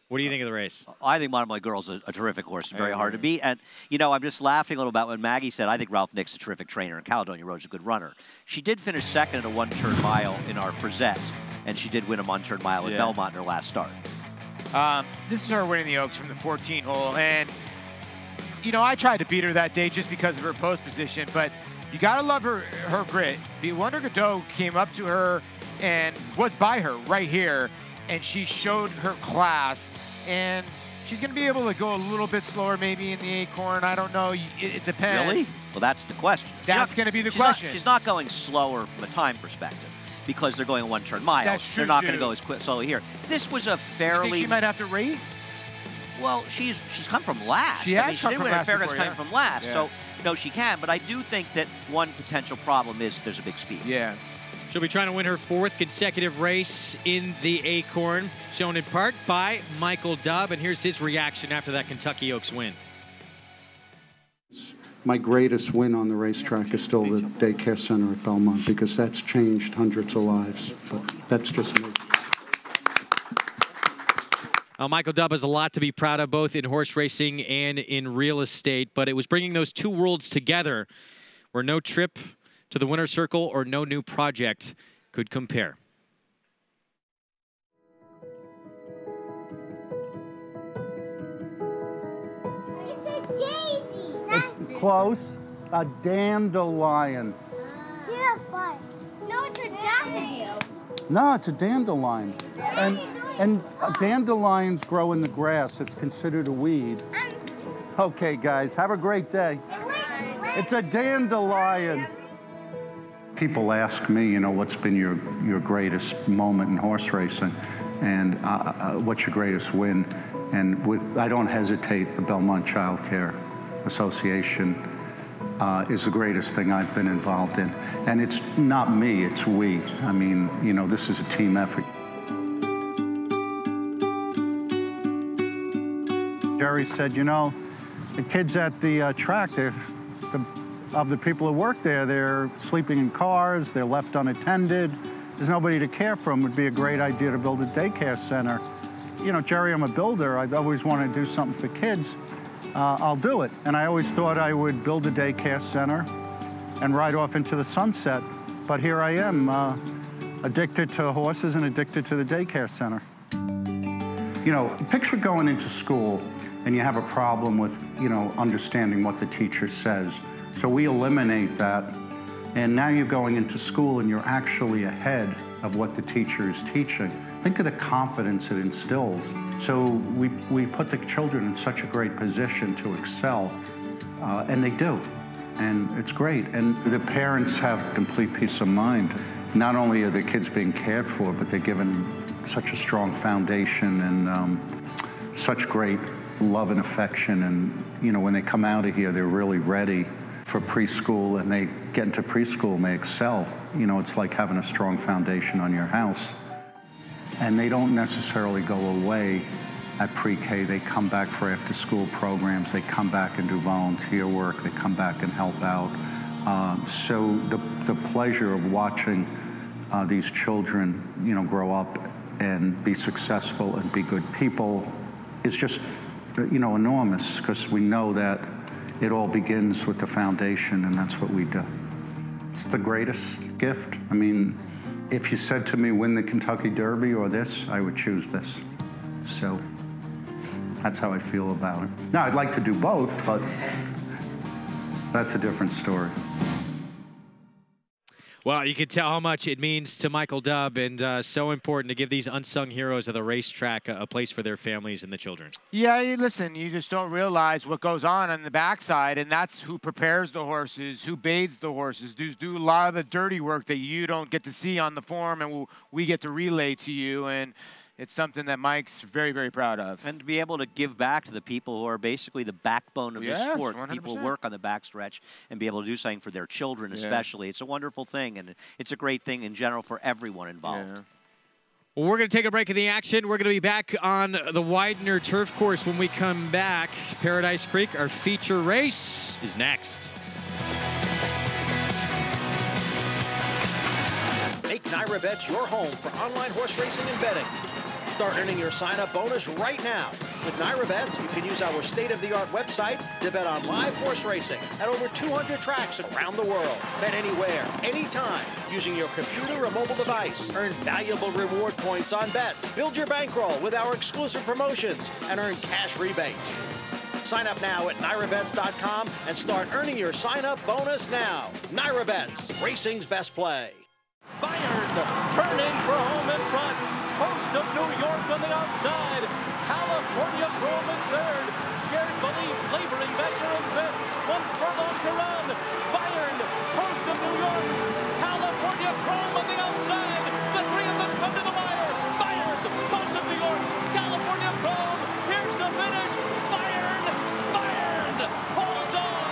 What do you think of the race? I think Monomoy Girl's a terrific horse, very hard to beat. And, you know, I'm just laughing a little about when Maggie said, I think Ralph Nick's a terrific trainer and Caledonia Road's a good runner. She did finish second at a one-turn mile in our Frizette, and she did win a one-turn mile at Belmont in her last start. This is her winning the Oaks from the 14 hole. And, you know, I tried to beat her that day just because of her post position, but you gotta love her grit. The Wonder Godot came up to her and was by her right here, and she showed her class. And she's gonna be able to go a little bit slower maybe in the Acorn. I don't know, it depends. Really? Well, that's the question. That's gonna be the question. She's not going slower from a time perspective because they're going a one-turn mile. That's true, they're not gonna go as quick slowly here. This was a fairly... You think she might have to rate? Well, she's come from last. She has I mean, she did win from at Fairgrounds last coming from last, so no, she can. But I do think that one potential problem is there's a big speed. Yeah. She'll be trying to win her 4th consecutive race in the Acorn, shown in part by Michael Dubb. And here's his reaction after that Kentucky Oaks win. My greatest win on the racetrack is still the daycare center at Belmont because that's changed hundreds of lives. But that's just me. Michael Dubb has a lot to be proud of, both in horse racing and in real estate, but it was bringing those two worlds together where no trip to the winner's circle or no new project could compare. It's a daisy. It's close. A dandelion. Terrifying. No, it's a daffodil. No, it's a dandelion. And dandelions grow in the grass. It's considered a weed. Okay, guys, have a great day. It's a dandelion. People ask me, you know, what's been your greatest moment in horse racing, and what's your greatest win? And I don't hesitate. The Belmont Child Care Association is the greatest thing I've been involved in, and it's not me, it's we. I mean, you know, this is a team effort. Jerry said, you know, the kids at the track, of the people who work there, they're sleeping in cars, they're left unattended, there's nobody to care for them. It would be a great idea to build a daycare center. You know, Jerry, I'm a builder. I've always wanted to do something for kids. I'll do it. And I always thought I would build a daycare center and ride off into the sunset. But here I am, addicted to horses and addicted to the daycare center. You know, picture going into school and you have a problem with, you know, understanding what the teacher says. So we eliminate that, and now you're going into school and you're actually ahead of what the teacher is teaching. Think of the confidence it instills. So we put the children in such a great position to excel, and they do, and it's great. And the parents have complete peace of mind. Not only are the kids being cared for, but they're given such a strong foundation and such great love and affection. And, you know, when they come out of here, they're really ready for preschool, and they get into preschool and they excel. You know, it's like having a strong foundation on your house. And they don't necessarily go away at pre-K. They come back for after-school programs. They come back and do volunteer work. They come back and help out. So the pleasure of watching these children, you know, grow up and be successful and be good people is just, you know, enormous, because we know that it all begins with the foundation, and that's what we do. It's the greatest gift. I mean, if you said to me, win the Kentucky Derby or this, I would choose this. So that's how I feel about it. Now, I'd like to do both, but that's a different story. Well, you can tell how much it means to Michael Dubb, and so important to give these unsung heroes of the racetrack a place for their families and the children. Yeah, listen, you just don't realize what goes on the backside, and that's who prepares the horses, who bathes the horses, do a lot of the dirty work that you don't get to see on the form, and we get to relay to you. And it's something that Mike's very, very proud of. And to be able to give back to the people who are basically the backbone of this sport. 100%. People work on the backstretch and be able to do something for their children especially. It's a wonderful thing, and it's a great thing in general for everyone involved. Well, we're going to take a break in the action. We're going to be back on the Widener turf course when we come back. Paradise Creek, our feature race, is next. Make NYRA Bets your home for online horse racing and betting. Start earning your sign-up bonus right now. With NYRA Bets, you can use our state-of-the-art website to bet on live horse racing at over 200 tracks around the world. Bet anywhere, anytime, using your computer or mobile device. Earn valuable reward points on bets. Build your bankroll with our exclusive promotions and earn cash rebates. Sign up now at NYRABets.com and start earning your sign-up bonus now. NYRA Bets, racing's best play. Bayern turning for home in front. Coast of New York on the outside. California Chrome is third. Shared Belief laboring back there in fifth. 1 furlong to run. Bayern, Coast of New York. California Chrome on the outside. The three of them come to the wire. Bayern, Coast of New York. California Chrome. Here's the finish. Bayern holds on.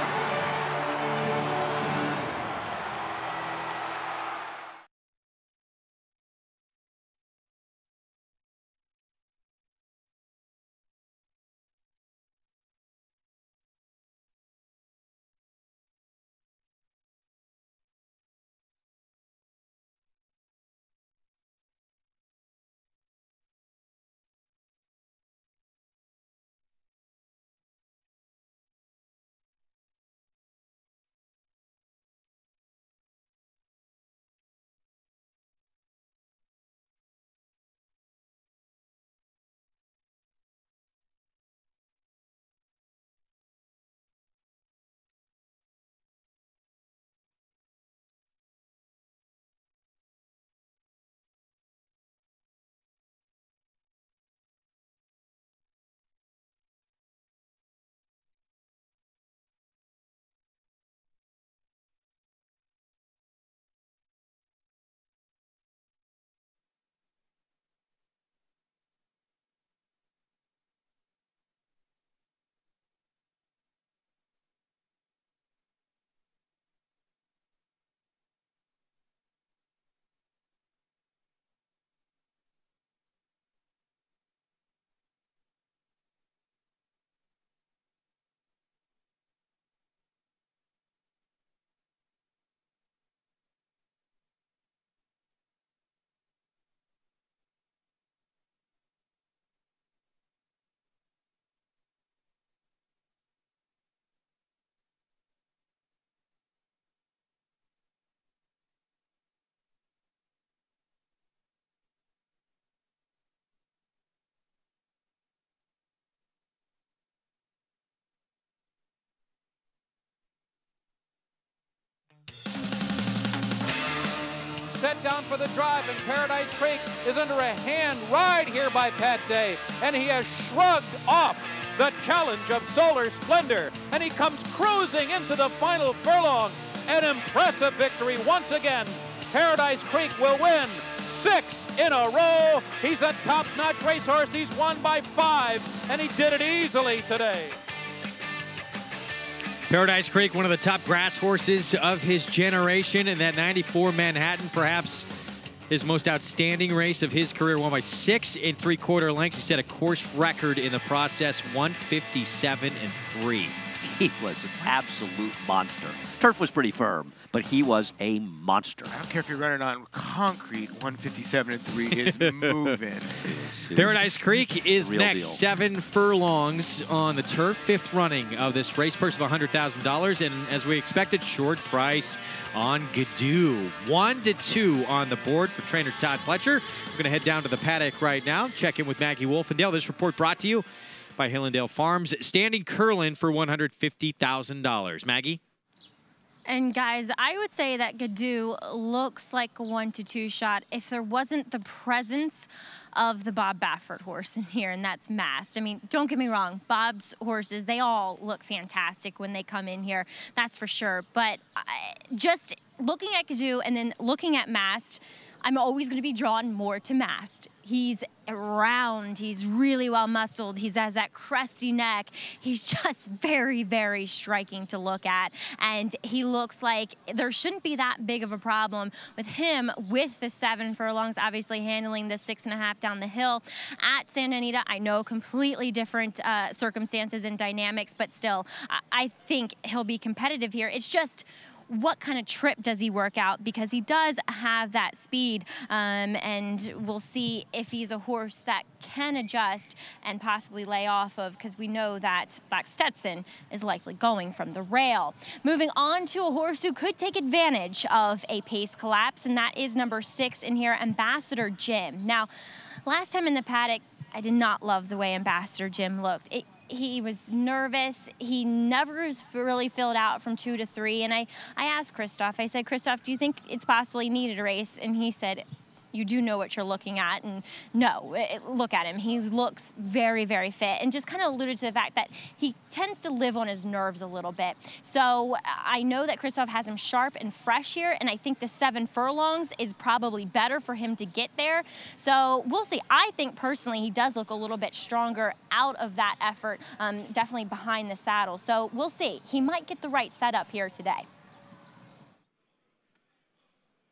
Set down for the drive, and Paradise Creek is under a hand ride here by Pat Day, and he has shrugged off the challenge of Solar Splendor, and he comes cruising into the final furlong. An impressive victory once again. Paradise Creek will win 6 in a row. He's a top-notch racehorse. He's won by 5, and he did it easily today. Paradise Creek, one of the top grass horses of his generation, and that 94 Manhattan, perhaps his most outstanding race of his career, won by 6 3/4 lengths. He set a course record in the process, 157-3. He was an absolute monster. Turf was pretty firm, but he was a monster. I don't care if you're running on concrete, 157-3 is moving. Paradise Creek is Real next. deal. 7 furlongs on the turf. 5th running of this race. Purse of $100,000. And as we expected, short price on Gadoo. 1-2 on the board for trainer Todd Fletcher. We're going to head down to the paddock right now. Check in with Maggie Wolfendale. This report brought to you by Hillendale Farms. Standing Curlin for $150,000. Maggie? And guys, I would say that Gadoo looks like a 1-2 shot if there wasn't the presence of the Bob Baffert horse in here, and that's Masked. I mean, don't get me wrong, Bob's horses, they all look fantastic when they come in here, that's for sure. But just looking at Gadoo and then looking at Masked, I'm always going to be drawn more to Masked. He's round, he's really well muscled, he has that crusty neck. He's just very, very striking to look at. And he looks like there shouldn't be that big of a problem with him with the 7 furlongs, obviously handling the 6.5 down the hill at Santa Anita. I know completely different circumstances and dynamics, but still, I think he'll be competitive here. It's just, what kind of trip does he work out? Because he does have that speed, and we'll see if he's a horse that can adjust and possibly lay off of, because we know that Black Stetson is likely going from the rail. Moving on to a horse who could take advantage of a pace collapse, and that is number 6 in here, Ambassador Jim. Now, last time in the paddock, I did not love the way Ambassador Jim looked. He was nervous. He never really filled out from 2 to 3. And I asked Christoph, I said, Christoph, do you think it's possible he needed a race? And he said, you do know what you're looking at. And no, look at him. He looks very, very fit, and just kind of alluded to the fact that he tends to live on his nerves a little bit. So I know that Christoph has him sharp and fresh here, and I think the 7 furlongs is probably better for him to get there. So we'll see. I think personally he does look a little bit stronger out of that effort, definitely behind the saddle. So we'll see. He might get the right setup here today.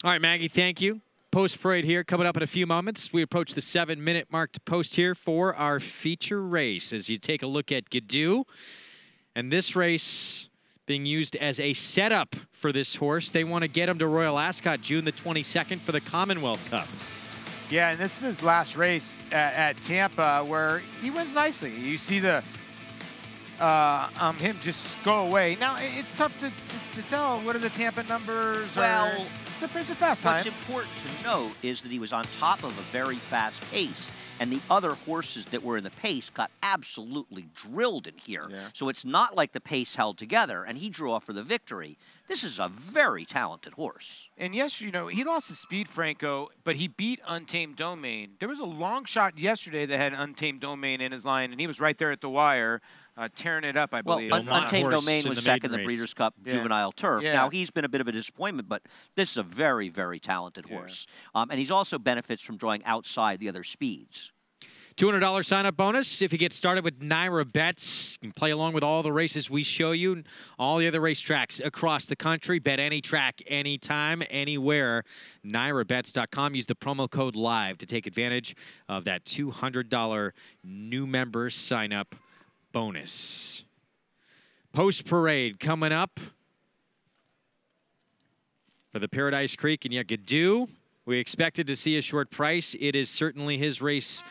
All right, Maggie, thank you. Post parade here coming up in a few moments. We approach the 7-minute mark to post here for our feature race as you take a look at Gadoo. And this race being used as a setup for this horse. They want to get him to Royal Ascot June the 22nd for the Commonwealth Cup. Yeah, and this is his last race at Tampa, where he wins nicely. You see the him just go away. Now, it's tough to tell. What are the Tampa numbers? Well, it's a fast time. What's important to note is that he was on top of a very fast pace, and the other horses that were in the pace got absolutely drilled in here. Yeah. So it's not like the pace held together, and he drew off for the victory. This is a very talented horse. And yes, you know, he lost his speed, Franco, but he beat Untamed Domain. There was a long shot yesterday that had Untamed Domain in his line, and he was right there at the wire. Tearing it up, I believe. Well, Untamed Domain was second in the Breeders' Cup Juvenile Turf. Yeah. Now, he's been a bit of a disappointment, but this is a very, very talented horse. And he's also benefits from drawing outside the other speeds. $200 sign-up bonus if you get started with Naira Bets. You can play along with all the races we show you and all the other racetracks across the country. Bet any track, anytime, anywhere. NairaBets.com. Use the promo code LIVE to take advantage of that $200 new member sign-up bonus. Post parade coming up for the Paradise Creek and Gadoo. We expected to see a short price. It is certainly his race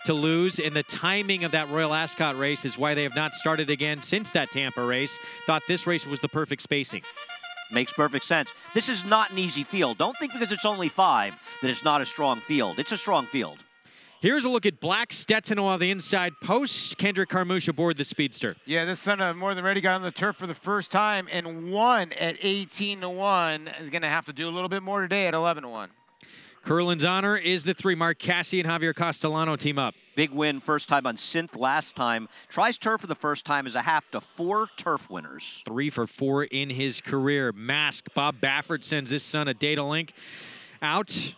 to lose, and the timing of that Royal Ascot race is why they have not started again since that Tampa race. Thought this race was the perfect spacing. Makes perfect sense. This is not an easy field. Don't think because it's only 5 that it's not a strong field. It's a strong field. Here's a look at Black Stetson on the inside post. Kendrick Carmouche aboard the Speedster. Yeah, this son of More Than Ready got on the turf for the first time and won at 18-1. Is going to have to do a little bit more today at 11-1. Curlin's Honor is the 3. Mark Cassie and Javier Castellano team up. Big win, first time on Synth last time. Tries turf for the first time as a half to 4 turf winners. 3 for 4 in his career. Mask, Bob Baffert sends his son a data link out.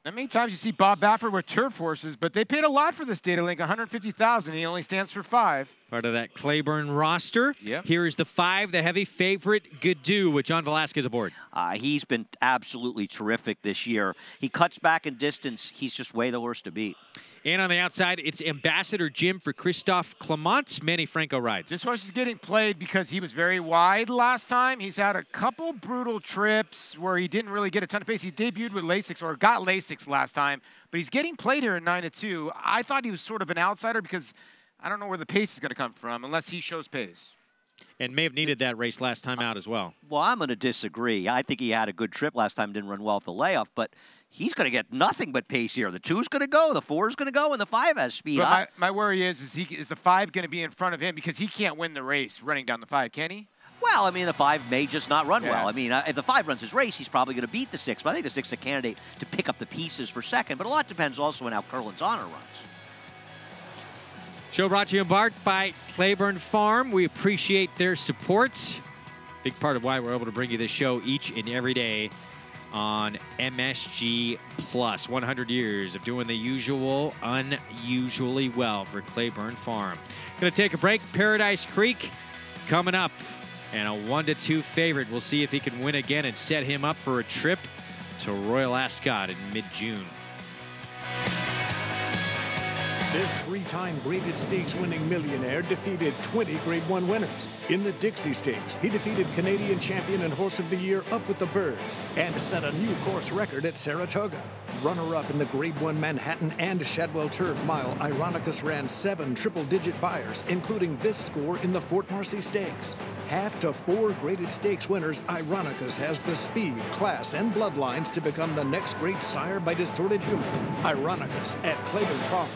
Not many times you see Bob Baffert with turf horses, but they paid a lot for this data link, $150,000. He only stands for 5. Part of that Claiborne roster. Yep. Here is the 5, the heavy favorite, Gadoo, with John Velasquez aboard. He's been absolutely terrific this year. He cuts back in distance. He's just way the horse to beat. And on the outside, it's Ambassador Jim for Christophe Clement. Manny Franco rides. This horse is getting played because he was very wide last time. He's had a couple brutal trips where he didn't really get a ton of pace. He debuted with Lasix, or got Lasix last time, but he's getting played here in 9-2. I thought he was sort of an outsider because I don't know where the pace is going to come from unless he shows pace. And may have needed that race last time out as well. Well, I'm going to disagree. I think he had a good trip last time, didn't run well at the layoff, but he's going to get nothing but pace here. The 2's going to go, the 4's going to go, and the 5 has speed. But my worry is the 5 going to be in front of him because he can't win the race running down the 5, can he? Well, I mean, the 5 may just not run well. I mean, if the 5 runs his race, he's probably going to beat the 6. But I think the 6 is a candidate to pick up the pieces for second. But a lot depends also on how Curlin's Honor runs. Show brought to you in part by Claiborne Farm. We appreciate their support. Big part of why we're able to bring you this show each and every day on MSG Plus. 100 years of doing the usual unusually well for Claiborne Farm. Going to take a break. Paradise Creek coming up. And a 1-2 favorite. We'll see if he can win again and set him up for a trip to Royal Ascot in mid-June. This 3-time graded stakes winning millionaire defeated 20 Grade 1 winners. In the Dixie Stakes, he defeated Canadian champion and horse of the year Up With the Birds and set a new course record at Saratoga. Runner-up in the Grade 1 Manhattan and Shadwell Turf Mile, Ironicus ran 7 triple-digit buyers, including this score in the Fort Marcy Stakes. Half to 4 graded stakes winners, Ironicus has the speed, class, and bloodlines to become the next great sire by Distorted Humor. Ironicus at Claiborne Farm.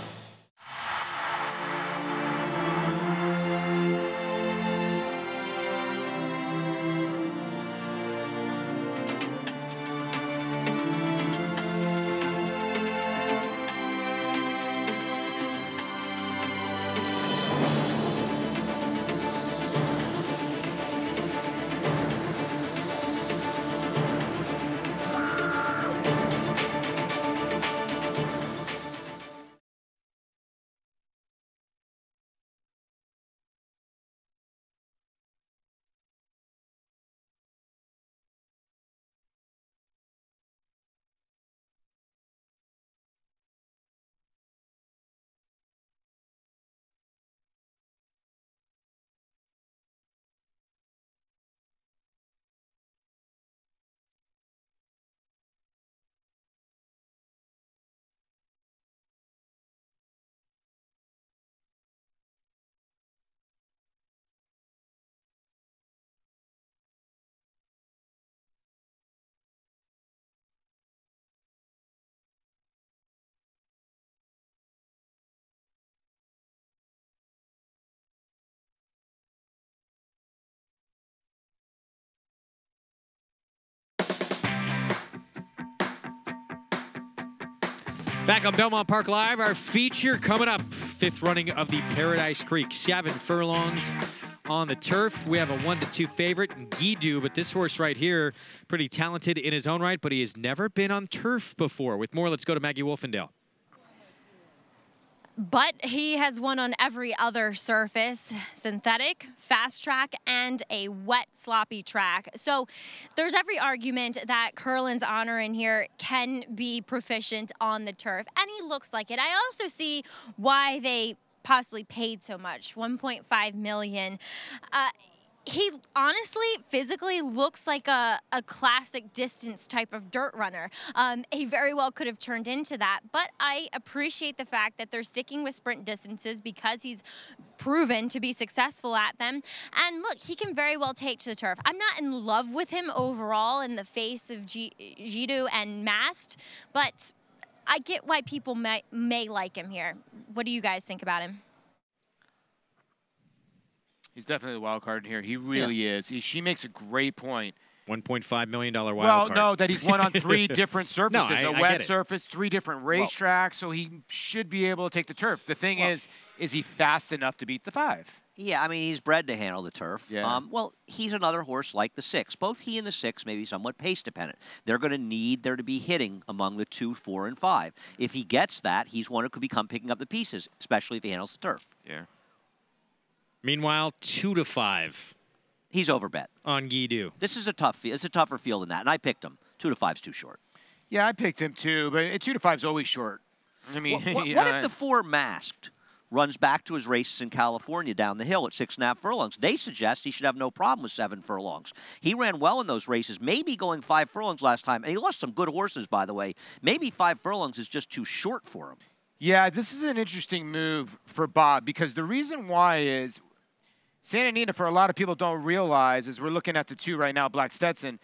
Back on Belmont Park Live, our feature coming up. 5th running of the Paradise Creek. 7 furlongs on the turf. We have a 1-2 favorite, Guido, but this horse right here, pretty talented in his own right, but he has never been on turf before. With more, let's go to Maggie Wolfendale. But he has won on every other surface, synthetic, fast track, and a wet, sloppy track. So there's every argument that Curlin's Honor in here can be proficient on the turf, and he looks like it. I also see why they possibly paid so much, $1.5 million. He honestly, physically looks like a classic distance type of dirt runner. He very well could have turned into that, but I appreciate the fact that they're sticking with sprint distances because he's proven to be successful at them. And look, he can very well take to the turf. I'm not in love with him overall in the face of Jidu and Mast, but I get why people may like him here. What do you guys think about him? He's definitely a wild card in here. He really is. She makes a great point. $1.5 million wild card. card. No, that he's won on 3 different surfaces. No, a wet surface, 3 different racetracks, so he should be able to take the turf. The thing is he fast enough to beat the 5? Yeah, I mean, he's bred to handle the turf. Yeah. Well, he's another horse like the 6. Both he and the 6 may be somewhat pace dependent. They're going to need there to be hitting among the 2, 4, and 5. If he gets that, he's one who could become picking up the pieces, especially if he handles the turf. Yeah. Meanwhile, 2-5. He's overbet on Guido. This is a tough field. It's a tougher field than that, and I picked him. 2-5's too short. Yeah, I picked him too, but 2-5's always short. I mean, what if the 4 masked runs back to his races in California down the hill at 6.5 furlongs? They suggest he should have no problem with 7 furlongs. He ran well in those races, maybe going 5 furlongs last time, and he lost some good horses, by the way. Maybe 5 furlongs is just too short for him. Yeah, this is an interesting move for Bob because the reason why is Santa Anita, for a lot of people don't realize, as we're looking at the 2 right now, Black Stetson,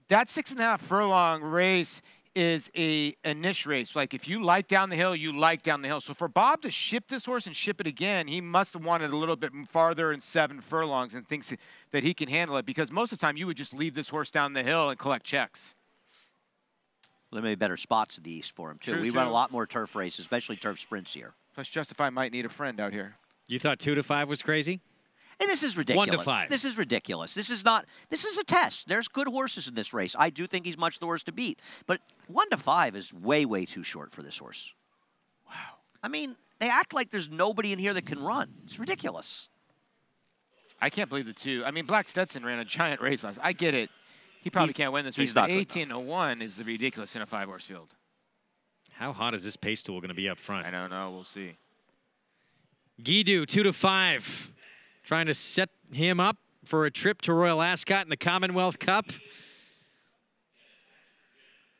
that 6.5 furlong race, is a niche race. Like, if you like down the hill, you like down the hill. So for Bob to ship this horse and ship it again, he must have wanted a little bit farther and 7 furlongs and thinks that he can handle it, because most of the time you would just leave this horse down the hill and collect checks. There may be better spots in the East for him, too. We run a lot more turf races, especially turf sprints here. Plus, Justify might need a friend out here. You thought 2 to 5 was crazy? And this is ridiculous. 1 to 5. This is ridiculous. This is not. This is a test. There's good horses in this race. I do think he's much the worst to beat. But 1 to 5 is way, way too short for this horse. Wow. I mean, they act like there's nobody in here that can run. It's ridiculous. I can't believe the 2. I mean, Black Stetson ran a giant race last. I get it. He probably can't win this race. But 18-1 is the ridiculous in a 5-horse field. How hot is this pace tool going to be up front? I don't know. We'll see. Guido, 2 to 5. Trying to set him up for a trip to Royal Ascot in the Commonwealth Cup.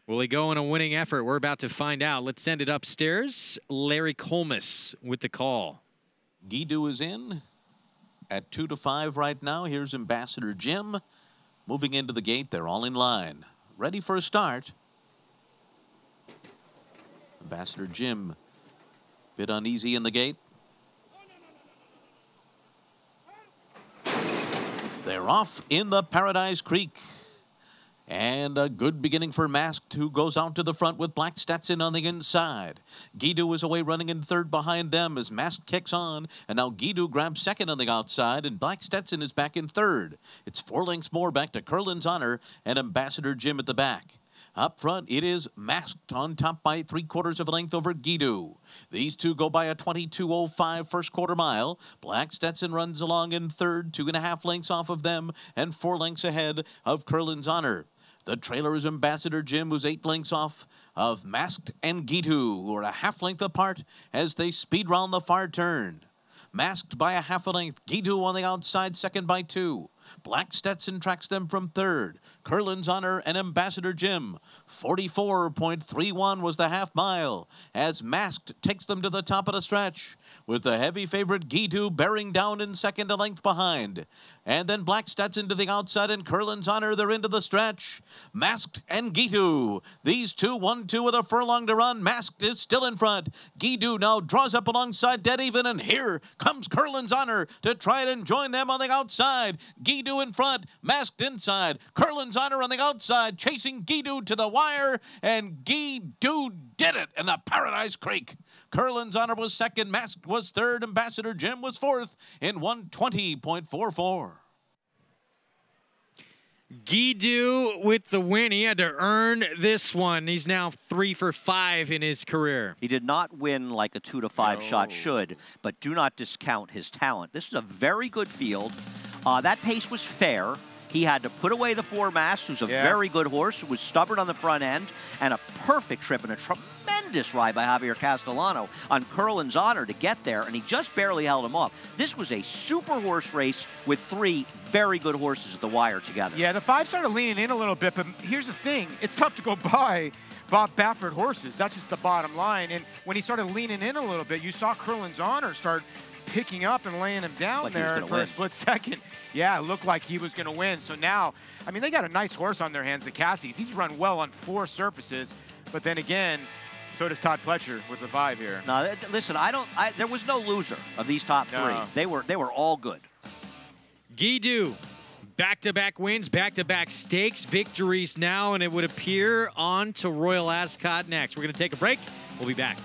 Will he go in a winning effort? We're about to find out. Let's send it upstairs. Larry Colmus with the call. Guido is in at 2 to 5 right now. Here's Ambassador Jim moving into the gate. They're all in line, ready for a start. Ambassador Jim, bit uneasy in the gate. They're off in the Paradise Creek. And a good beginning for Masked, who goes out to the front with Black Stetson on the inside. Guido is away running in third behind them as Masked kicks on. And now Guido grabs second on the outside, and Black Stetson is back in third. It's 4 lengths more back to Curlin's Honor and Ambassador Jim at the back. Up front, it is Masked on top by 3/4 of a length over Guido. These two go by a 22:05 first quarter mile. Black Stetson runs along in third, 2.5 lengths off of them, and 4 lengths ahead of Curlin's Honor. The trailer is Ambassador Jim, who's 8 lengths off of Masked and Guido, who are a 1/2 length apart as they speed round the far turn. Masked by a 1/2 length. Guido on the outside, second by 2. Black Stetson tracks them from third. Curlin's Honor and Ambassador Jim. 44.31 was the 1/2 mile as Masked takes them to the top of the stretch with the heavy favorite Guido bearing down in second, a length behind. And then Black Stetson to the outside and Curlin's Honor, they're into the stretch. Masked and Guido. These two, 1-2 with a furlong to run. Masked is still in front. Guido now draws up alongside dead even, and here comes Curlin's Honor to try and join them on the outside. Guido in front, Masked inside. Curlin's Honor on the outside, chasing Guido to the wire, and Guido did it in the Paradise Creek. Curlin's Honor was second, Masked was third, Ambassador Jim was fourth in 120.44. Guido with the win. He had to earn this one. He's now 3 for 5 in his career. He did not win like a 2 to 5 shot should, but do not discount his talent. This is a very good field. That pace was fair. He had to put away the 4 Masked, who's a very good horse, who was stubborn on the front end, and a perfect trip and a tremendous ride by Javier Castellano on Curlin's Honor to get there, and he just barely held him off. This was a super horse race with 3 very good horses at the wire together. Yeah, the 5 started leaning in a little bit, but here's the thing. It's tough to go by Bob Baffert horses. That's just the bottom line. And when he started leaning in a little bit, you saw Curlin's Honor start picking up and laying him down there for a split second. Yeah, it looked like he was going to win. So now, I mean, they got a nice horse on their hands, the Cassies. He's run well on 4 surfaces, but then again, so does Todd Pletcher with the 5 here. No, listen, there was no loser of these top 3. They were all good. Guido, back-to-back wins, back-to-back stakes victories now, and it would appear on to Royal Ascot next. We're going to take a break. We'll be back.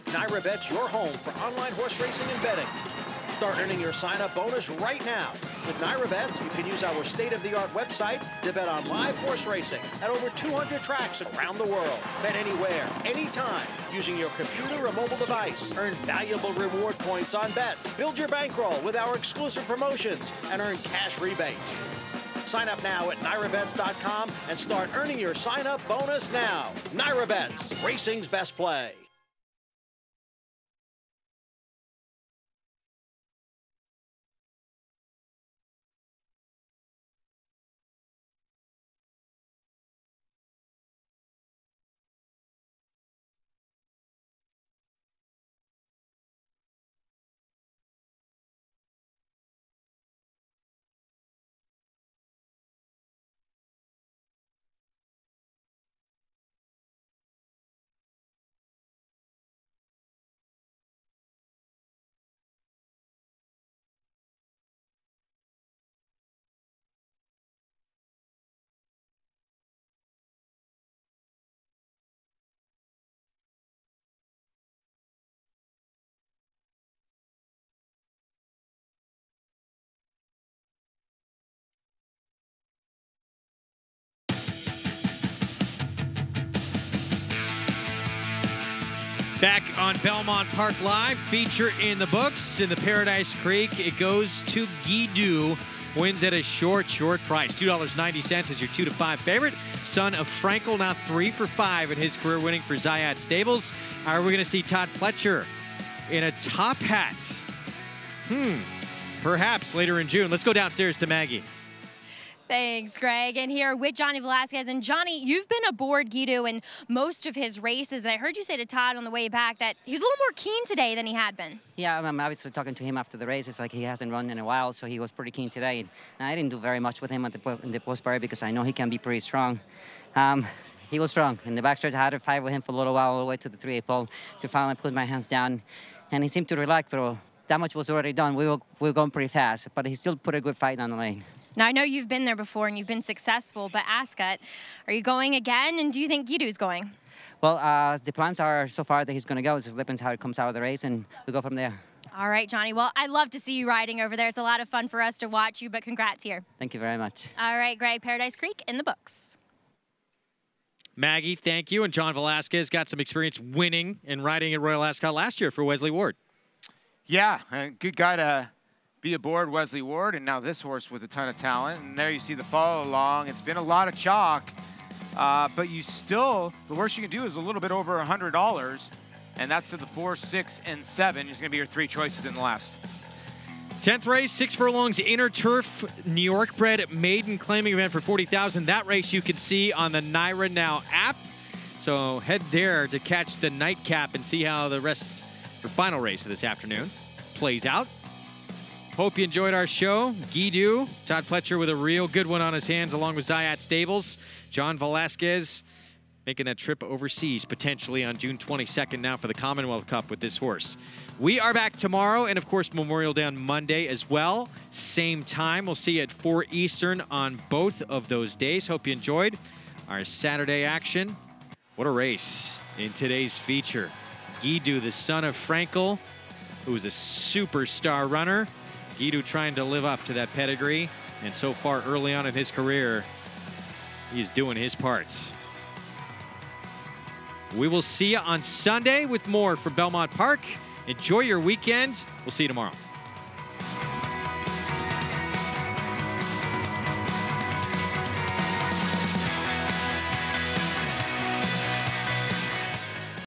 NyraBet's your home for online horse racing and betting. Start earning your sign-up bonus right now. With NyraBets, you can use our state-of-the-art website to bet on live horse racing at over 200 tracks around the world. Bet anywhere, anytime, using your computer or mobile device. Earn valuable reward points on bets. Build your bankroll with our exclusive promotions and earn cash rebates. Sign up now at NyraBets.com and start earning your sign-up bonus now. NyraBets, racing's best play. Back on Belmont Park Live, feature in the books. In the Paradise Creek, it goes to Guido. Wins at a short price. $2.90 is your 2-5 favorite. Son of Frankel, now 3 for 5 in his career winning for Zayat Stables. Are we going to see Todd Pletcher in a top hat? Perhaps later in June. Let's go downstairs to Maggie. Thanks, Greg. And here with Johnny Velasquez. And Johnny, you've been aboard Guido in most of his races. And I heard you say to Todd on the way back that he was a little more keen today than he had been. Yeah, I'm obviously talking to him after the race. It's like he hasn't run in a while, so he was pretty keen today. And I didn't do very much with him in the post barrier because I know he can be pretty strong. He was strong. In the backstretch, I had to fight with him for a little while, all the way to the 3/8 pole, to finally put my hands down. And he seemed to relax, but that much was already done. We were going pretty fast, but he still put a good fight on the lane. Now, I know you've been there before and you've been successful, but Ascot, are you going again? And do you think Guido's going? Well, the plans are so far that he's going to go. It just depends how it comes out of the race, and we go from there. All right, Johnny. Well, I'd love to see you riding over there. It's a lot of fun for us to watch you, but congrats here. Thank you very much. All right, Greg, Paradise Creek in the books. Maggie, thank you. And John Velasquez got some experience winning and riding at Royal Ascot last year for Wesley Ward. Yeah, a good guy to be aboard, Wesley Ward, and now this horse with a ton of talent. And there you see the follow along. It's been a lot of chalk, but you still, the worst you can do is a little bit over $100, and that's to the 4, 6, and 7. It's going to be your 3 choices in the last. 10th race, 6 furlongs, Inner Turf, New York bred maiden claiming event for $40,000. That race you can see on the Nyra Now app. So head there to catch the nightcap and see how the rest, the final race of this afternoon plays out. Hope you enjoyed our show. Guido, Todd Pletcher with a real good one on his hands along with Zayat Stables. John Velasquez making that trip overseas potentially on June 22nd now for the Commonwealth Cup with this horse. We are back tomorrow and of course Memorial Day on Monday as well. Same time. We'll see you at 4 Eastern on both of those days. Hope you enjoyed our Saturday action. What a race in today's feature. Guido, the son of Frankel, who is a superstar runner. Guido trying to live up to that pedigree, and so far early on in his career, he's doing his parts. We will see you on Sunday with more from Belmont Park. Enjoy your weekend. We'll see you tomorrow.